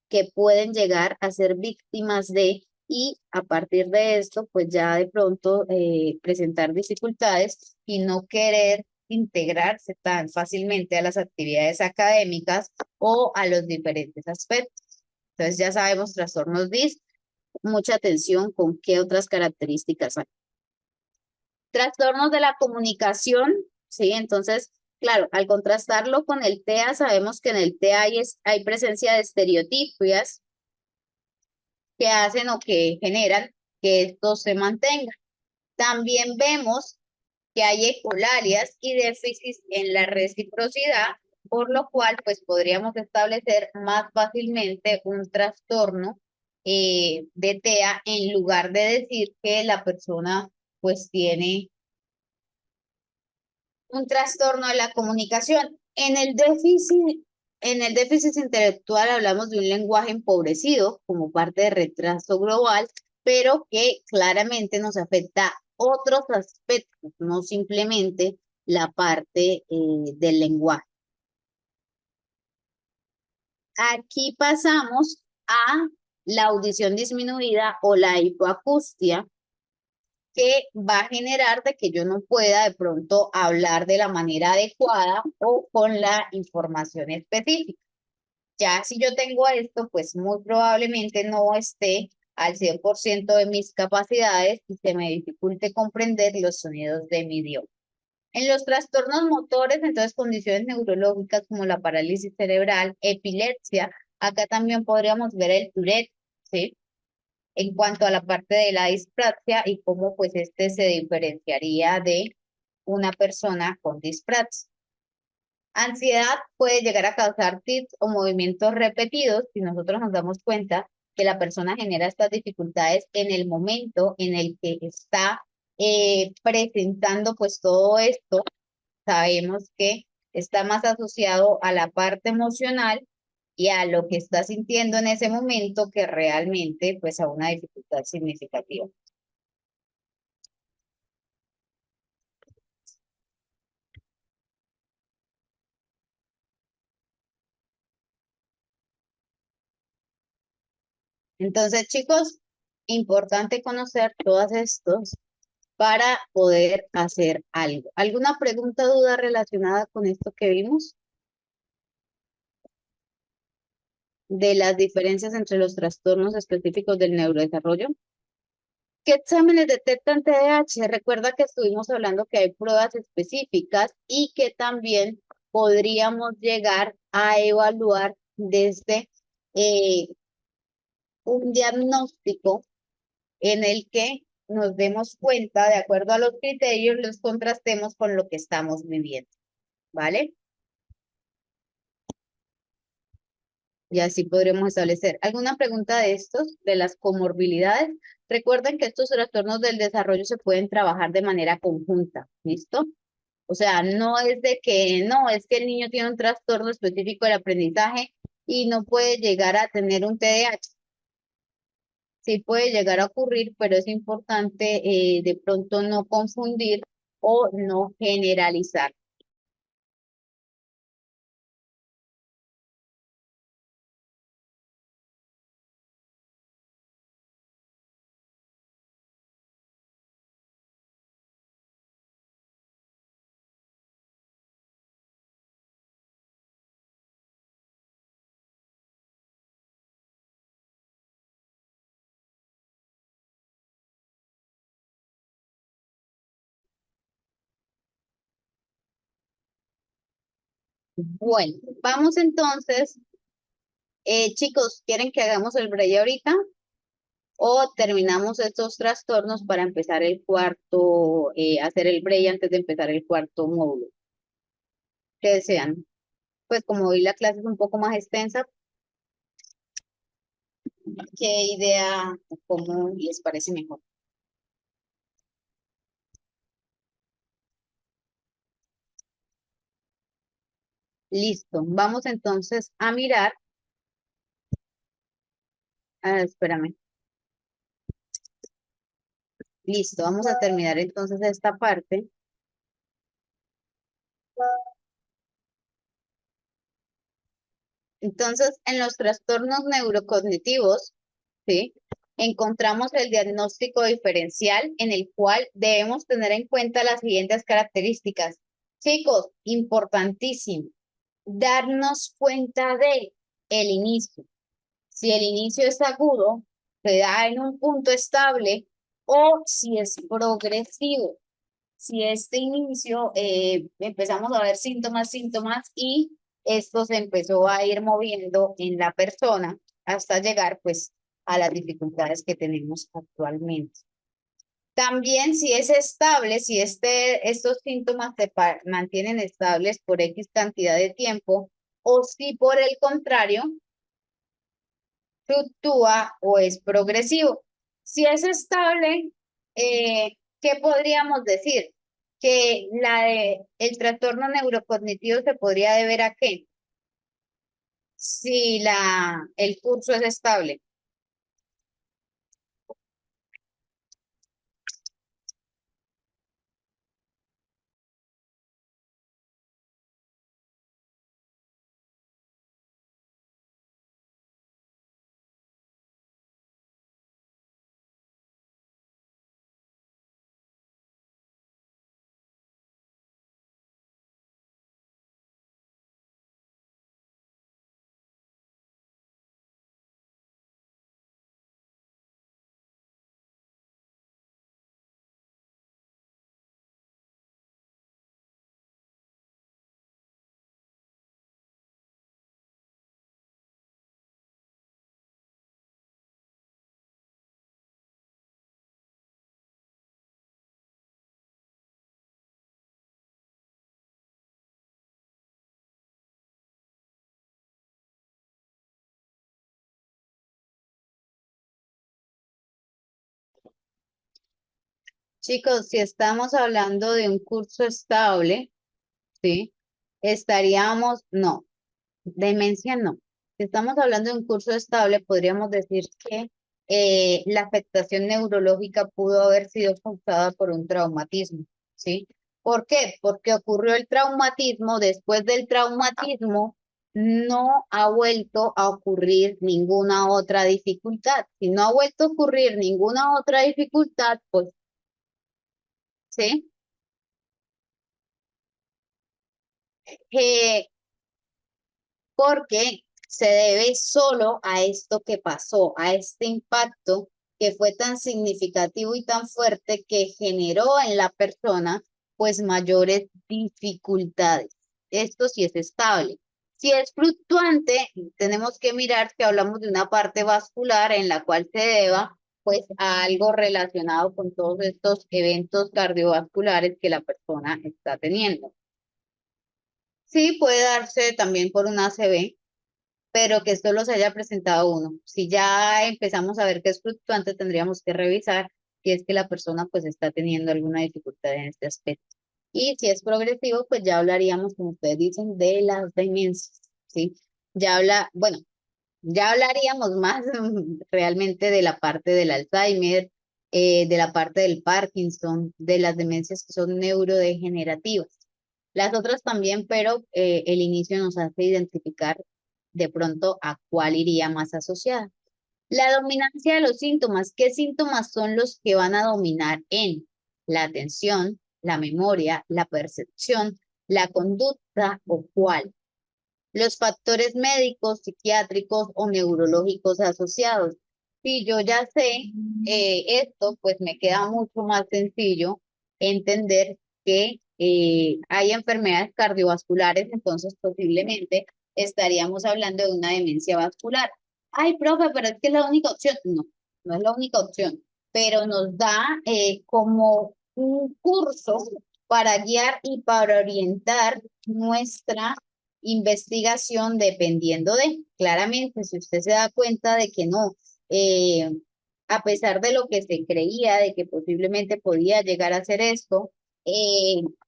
que pueden llegar a ser víctimas de, y a partir de esto, pues ya de pronto presentar dificultades y no querer integrarse tan fácilmente a las actividades académicas o a los diferentes aspectos. Entonces ya sabemos trastornos DIS, mucha atención con qué otras características hay. Trastornos de la comunicación, ¿sí? Entonces, claro, al contrastarlo con el TEA, sabemos que en el TEA hay presencia de estereotipias que hacen o que generan que esto se mantenga. También vemos que hay ecolalias y déficits en la reciprocidad, por lo cual pues podríamos establecer más fácilmente un trastorno de TEA en lugar de decir que la persona pues tiene un trastorno de la comunicación. En el déficit intelectual hablamos de un lenguaje empobrecido como parte de retraso global, pero que claramente nos afecta otros aspectos, no simplemente la parte del lenguaje. Aquí pasamos a la audición disminuida o la hipoacusia, que va a generar de que yo no pueda de pronto hablar de la manera adecuada o con la información específica. Ya si yo tengo esto, pues muy probablemente no esté al 100% de mis capacidades y se me dificulte comprender los sonidos de mi idioma. En los trastornos motores, entonces condiciones neurológicas como la parálisis cerebral, epilepsia, acá también podríamos ver el Tourette, ¿sí? En cuanto a la parte de la dispraxia y cómo pues este se diferenciaría de una persona con dispraxia. Ansiedad puede llegar a causar tics o movimientos repetidos si nosotros nos damos cuenta que la persona genera estas dificultades en el momento en el que está presentando pues todo esto. Sabemos que está más asociado a la parte emocional y a lo que está sintiendo en ese momento que realmente pues a una dificultad significativa. Entonces, chicos, importante conocer todos estos para poder hacer algo. ¿Alguna pregunta, duda relacionada con esto que vimos? De las diferencias entre los trastornos específicos del neurodesarrollo. ¿Qué exámenes detectan TDAH? Recuerda que estuvimos hablando que hay pruebas específicas y que también podríamos llegar a evaluar desde eh, un diagnóstico en el que nos demos cuenta, de acuerdo a los criterios, los contrastemos con lo que estamos viviendo, ¿vale? Y así podremos establecer. ¿Alguna pregunta de estos, de las comorbilidades? Recuerden que estos trastornos del desarrollo se pueden trabajar de manera conjunta, ¿listo? O sea, no es de que, no, es que el niño tiene un trastorno específico del aprendizaje y no puede llegar a tener un TDAH. Sí puede llegar a ocurrir, pero es importante de pronto no confundir o no generalizar. Bueno, vamos entonces, chicos, ¿quieren que hagamos el break ahorita? O terminamos estos trastornos para empezar el cuarto, hacer el break antes de empezar el cuarto módulo. ¿Qué desean? Pues como hoy la clase es un poco más extensa, ¿qué idea o cómo les parece mejor? Listo, vamos entonces a mirar. Espérame. Listo, vamos a terminar entonces esta parte. Entonces, en los trastornos neurocognitivos, ¿sí? Encontramos el diagnóstico diferencial en el cual debemos tener en cuenta las siguientes características. Chicos, importantísimo, darnos cuenta de el inicio. Si el inicio es agudo, se da en un punto estable o si es progresivo. Si este inicio empezamos a ver síntomas y esto se empezó a ir moviendo en la persona hasta llegar pues a las dificultades que tenemos actualmente. También si es estable, si estos síntomas se mantienen estables por X cantidad de tiempo o si por el contrario fluctúa o es progresivo. Si es estable, ¿qué podríamos decir? Que el trastorno neurocognitivo se podría deber a qué, si el curso es estable. Chicos, si estamos hablando de un curso estable, ¿sí? No, demencia no. Si estamos hablando de un curso estable, podríamos decir que la afectación neurológica pudo haber sido causada por un traumatismo, ¿sí? ¿Por qué? Porque ocurrió el traumatismo, después del traumatismo no ha vuelto a ocurrir ninguna otra dificultad. Si no ha vuelto a ocurrir ninguna otra dificultad, pues, ¿sí? Eh, porque se debe solo a esto que pasó, a este impacto que fue tan significativo y tan fuerte que generó en la persona pues mayores dificultades. Esto sí es estable. Si es fluctuante, tenemos que mirar que hablamos de una parte vascular en la cual se deba pues a algo relacionado con todos estos eventos cardiovasculares que la persona está teniendo. Sí, puede darse también por un ACV, pero que solo se haya presentado uno. Si ya empezamos a ver que es fluctuante, tendríamos que revisar si es que la persona pues está teniendo alguna dificultad en este aspecto. Y si es progresivo, pues ya hablaríamos, como ustedes dicen, de las demencias, ¿sí? Bueno, ya hablaríamos más realmente de la parte del Alzheimer, de la parte del Parkinson, de las demencias que son neurodegenerativas. Las otras también, pero el inicio nos hace identificar de pronto a cuál iría más asociada. La dominancia de los síntomas. ¿Qué síntomas son los que van a dominar en la atención, la memoria, la percepción, la conducta o cuál? Los factores médicos, psiquiátricos o neurológicos asociados. Si yo ya sé esto, pues me queda mucho más sencillo entender que hay enfermedades cardiovasculares, entonces posiblemente estaríamos hablando de una demencia vascular. Ay, profe, pero es que es la única opción. No, no es la única opción, pero nos da como un curso para guiar y para orientar nuestra investigación dependiendo de, claramente, si usted se da cuenta de que no, eh, a pesar de lo que se creía, de que posiblemente podía llegar a hacer esto,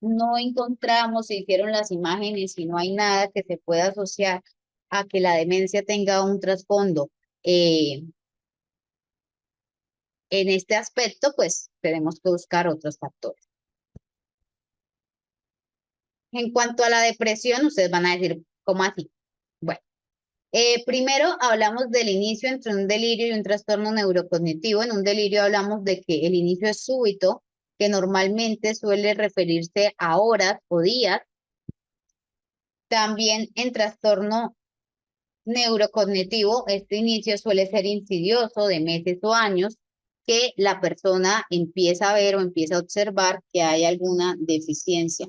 no encontramos, se hicieron las imágenes y no hay nada que se pueda asociar a que la demencia tenga un trasfondo en este aspecto, pues tenemos que buscar otros factores. En cuanto a la depresión, ustedes van a decir, ¿cómo así? Bueno. Primero hablamos del inicio entre un delirio y un trastorno neurocognitivo. En un delirio hablamos de que el inicio es súbito, que normalmente suele referirse a horas o días. También en trastorno neurocognitivo, este inicio suele ser insidioso de meses o años, que la persona empieza a ver o empieza a observar que hay alguna deficiencia.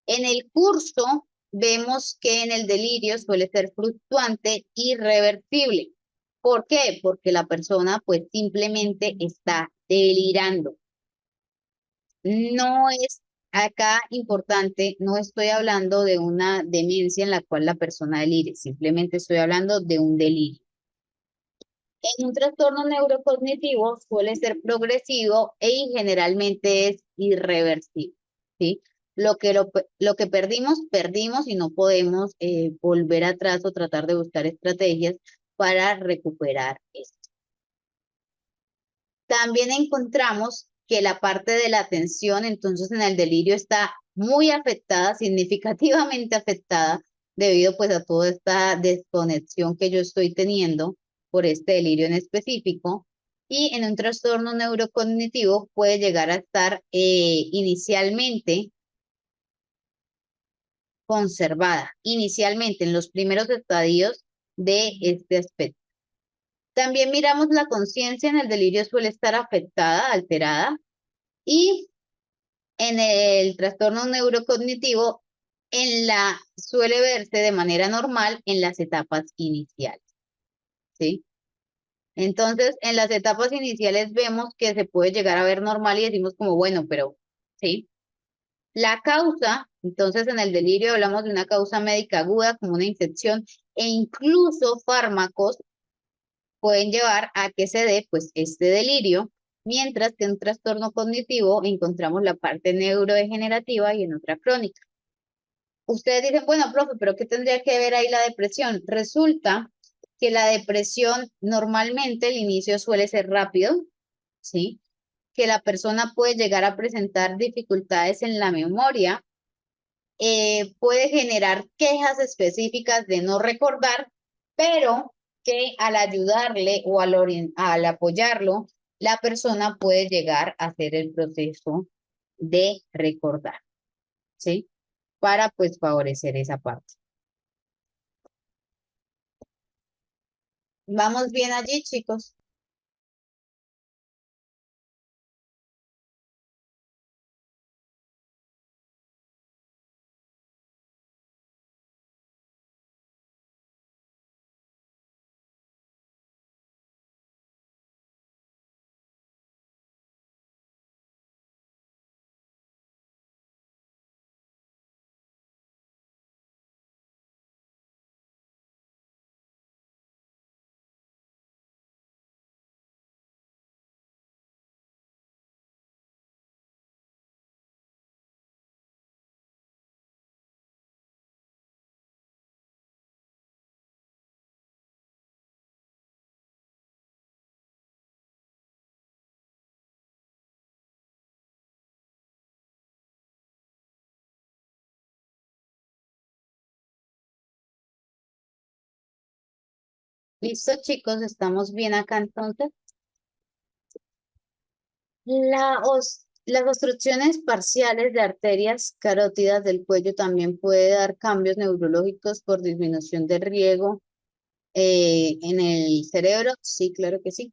En el curso vemos que en el delirio suele ser fluctuante y reversible. ¿Por qué? Porque la persona pues simplemente está delirando. No es acá importante, no estoy hablando de una demencia en la cual la persona delire, simplemente estoy hablando de un delirio. En un trastorno neurocognitivo suele ser progresivo y generalmente es irreversible, ¿sí? Lo que perdimos, perdimos y no podemos volver atrás o tratar de buscar estrategias para recuperar esto. También encontramos que la parte de la atención, entonces en el delirio está muy afectada, significativamente afectada, debido pues a toda esta desconexión que yo estoy teniendo por este delirio en específico. Y en un trastorno neurocognitivo puede llegar a estar inicialmente conservada, inicialmente en los primeros estadios de este aspecto. También miramos la conciencia en el delirio suele estar afectada, alterada, y en el trastorno neurocognitivo suele verse de manera normal en las etapas iniciales, ¿sí? Entonces, en las etapas iniciales vemos que se puede llegar a ver normal y decimos como, bueno, pero, ¿sí? La causa, entonces en el delirio hablamos de una causa médica aguda como una infección e incluso fármacos pueden llevar a que se dé pues este delirio, mientras que en un trastorno cognitivo encontramos la parte neurodegenerativa y en otra crónica. Ustedes dicen, bueno, profe, pero ¿qué tendría que ver ahí la depresión? Resulta que la depresión normalmente el inicio suele ser rápido, ¿sí? Que la persona puede llegar a presentar dificultades en la memoria, puede generar quejas específicas de no recordar, pero que al ayudarle o al apoyarlo, la persona puede llegar a hacer el proceso de recordar, ¿sí? Para pues favorecer esa parte. ¿Vamos bien allí, chicos? Listo, chicos, estamos bien acá entonces. Las obstrucciones parciales de arterias carótidas del cuello también puede dar cambios neurológicos por disminución de riego en el cerebro. Sí, claro que sí,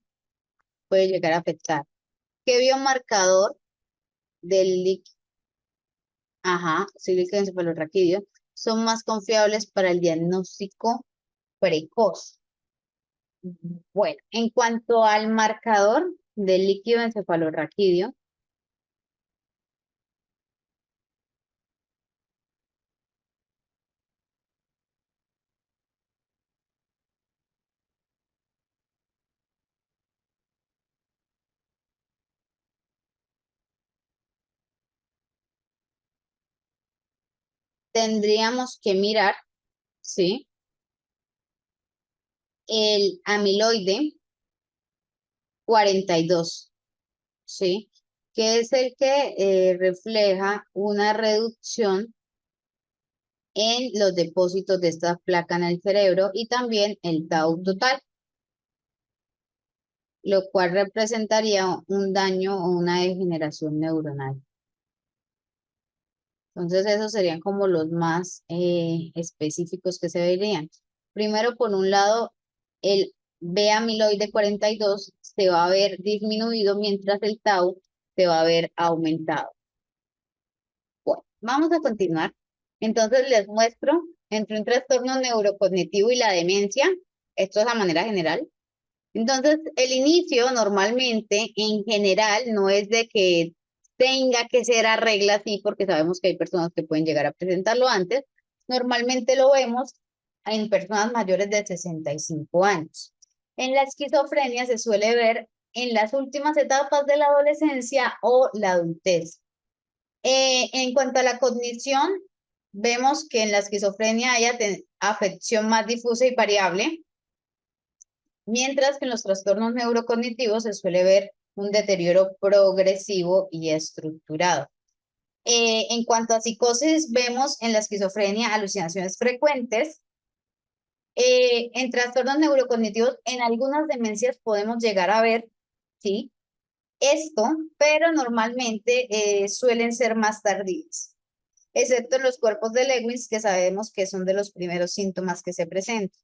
puede llegar a afectar. ¿Qué biomarcador del líquido, ajá, sí, líquido encefalorraquídeo son más confiables para el diagnóstico precoz? Bueno, en cuanto al marcador del líquido encefalorraquídeo, tendríamos que mirar, ¿sí? El amiloide 42, ¿sí? Que es el que refleja una reducción en los depósitos de esta placa en el cerebro y también el tau total, lo cual representaría un daño o una degeneración neuronal. Entonces, esos serían como los más específicos que se verían. Primero, por un lado, el B-amiloide 42 se va a ver disminuido mientras el tau se va a ver aumentado. Bueno, vamos a continuar. Entonces, les muestro entre un trastorno neurocognitivo y la demencia. Esto es a manera general. Entonces, el inicio normalmente, en general, no es de que tenga que ser a regla así, porque sabemos que hay personas que pueden llegar a presentarlo antes. Normalmente lo vemos en personas mayores de 65 años. En la esquizofrenia se suele ver en las últimas etapas de la adolescencia o la adultez. En cuanto a la cognición, vemos que en la esquizofrenia hay afección más difusa y variable, mientras que en los trastornos neurocognitivos se suele ver un deterioro progresivo y estructurado. En cuanto a psicosis, vemos en la esquizofrenia alucinaciones frecuentes. En trastornos neurocognitivos, en algunas demencias podemos llegar a ver, ¿sí? Esto, pero normalmente suelen ser más tardíos, excepto en los cuerpos de Lewis, que sabemos que son de los primeros síntomas que se presentan.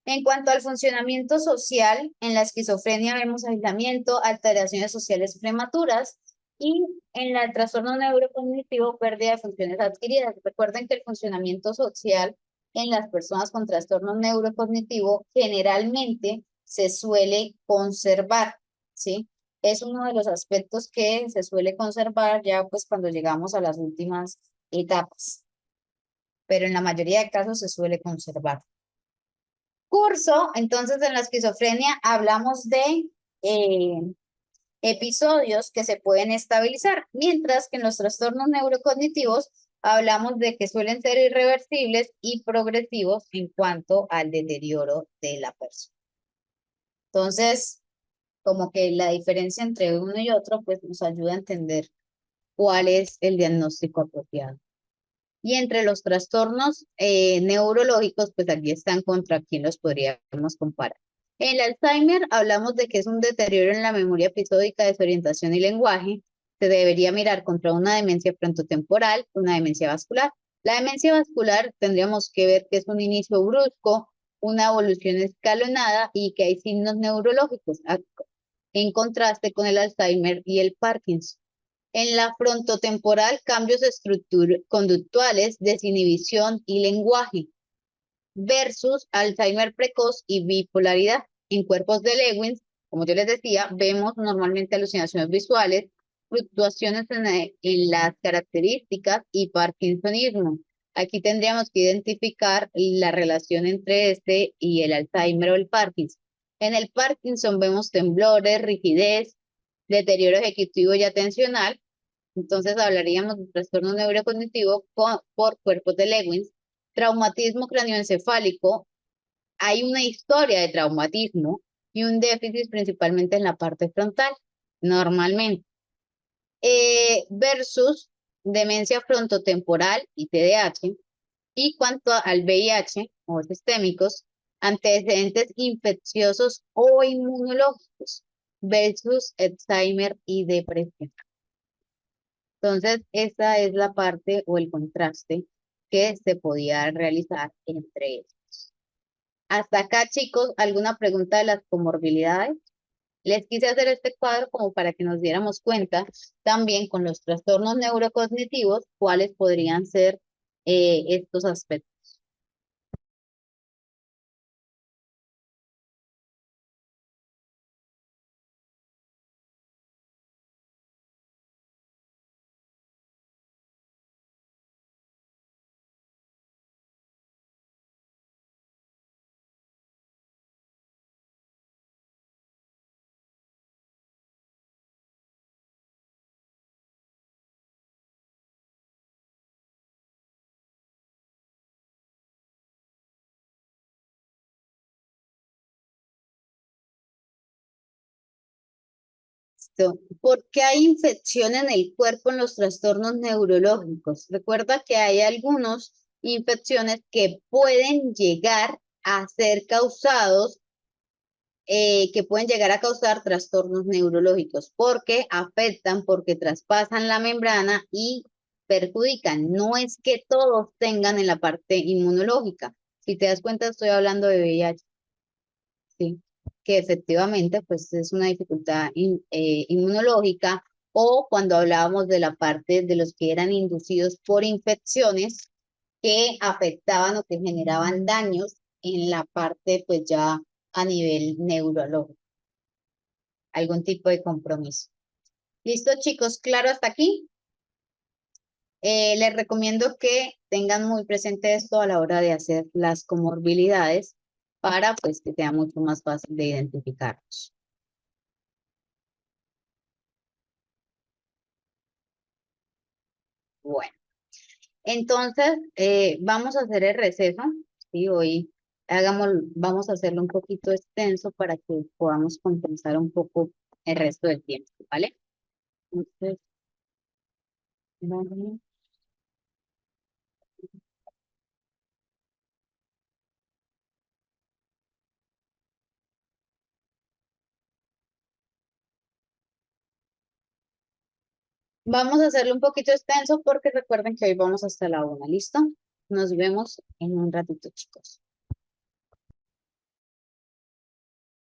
En cuanto al funcionamiento social, en la esquizofrenia vemos aislamiento, alteraciones sociales prematuras y en el trastorno neurocognitivo, pérdida de funciones adquiridas. Recuerden que el funcionamiento social en las personas con trastorno neurocognitivos generalmente se suele conservar, ¿sí? Es uno de los aspectos que se suele conservar ya pues cuando llegamos a las últimas etapas, pero en la mayoría de casos se suele conservar. Curso, entonces en la esquizofrenia hablamos de eh, episodios que se pueden estabilizar, mientras que en los trastornos neurocognitivos hablamos de que suelen ser irreversibles y progresivos en cuanto al deterioro de la persona. Entonces, como que la diferencia entre uno y otro, pues nos ayuda a entender cuál es el diagnóstico apropiado. Y entre los trastornos neurológicos, pues aquí están contra quién los podríamos comparar. En el Alzheimer hablamos de que es un deterioro en la memoria episódica, desorientación y lenguaje. Se debería mirar contra una demencia frontotemporal, una demencia vascular. La demencia vascular tendríamos que ver que es un inicio brusco, una evolución escalonada y que hay signos neurológicos, en contraste con el Alzheimer y el Parkinson. En la frontotemporal, cambios conductuales, desinhibición y lenguaje, versus Alzheimer precoz y bipolaridad. En cuerpos de Lewin, como yo les decía, vemos normalmente alucinaciones visuales, fluctuaciones en las características y parkinsonismo. Aquí tendríamos que identificar la relación entre este y el Alzheimer o el Parkinson. En el Parkinson vemos temblores, rigidez, deterioro ejecutivo y atencional. Entonces hablaríamos de trastorno neurocognitivo por cuerpos de Lewin, traumatismo cráneoencefálico. Hay una historia de traumatismo y un déficit principalmente en la parte frontal, normalmente. Versus demencia frontotemporal y TDAH. Y cuanto al VIH o sistémicos, antecedentes infecciosos o inmunológicos versus Alzheimer y depresión. Entonces, esa es la parte o el contraste que se podía realizar entre ellos. Hasta acá, chicos, ¿alguna pregunta de las comorbilidades? Les quise hacer este cuadro como para que nos diéramos cuenta también con los trastornos neurocognitivos cuáles podrían ser estos aspectos. ¿Por qué hay infección en el cuerpo en los trastornos neurológicos? Recuerda que hay algunas infecciones que pueden llegar a ser causados, que pueden llegar a causar trastornos neurológicos, porque afectan, porque traspasan la membrana y perjudican. No es que todos tengan en la parte inmunológica. Si te das cuenta, estoy hablando de VIH. Sí, que efectivamente pues es una dificultad inmunológica, o cuando hablábamos de la parte de los que eran inducidos por infecciones que afectaban o que generaban daños en la parte pues ya a nivel neurológico, algún tipo de compromiso. ¿Listo, chicos? ¿Claro hasta aquí? Les recomiendo que tengan muy presente esto a la hora de hacer las comorbilidades. para pues que sea mucho más fácil de identificarlos. Bueno, entonces vamos a hacer el receso, ¿sí? Hoy vamos a hacerlo un poquito extenso para que podamos compensar un poco el resto del tiempo, ¿vale? Entonces, vamos a hacerlo un poquito extenso porque recuerden que hoy vamos hasta la 1, ¿listo? Nos vemos en un ratito, chicos.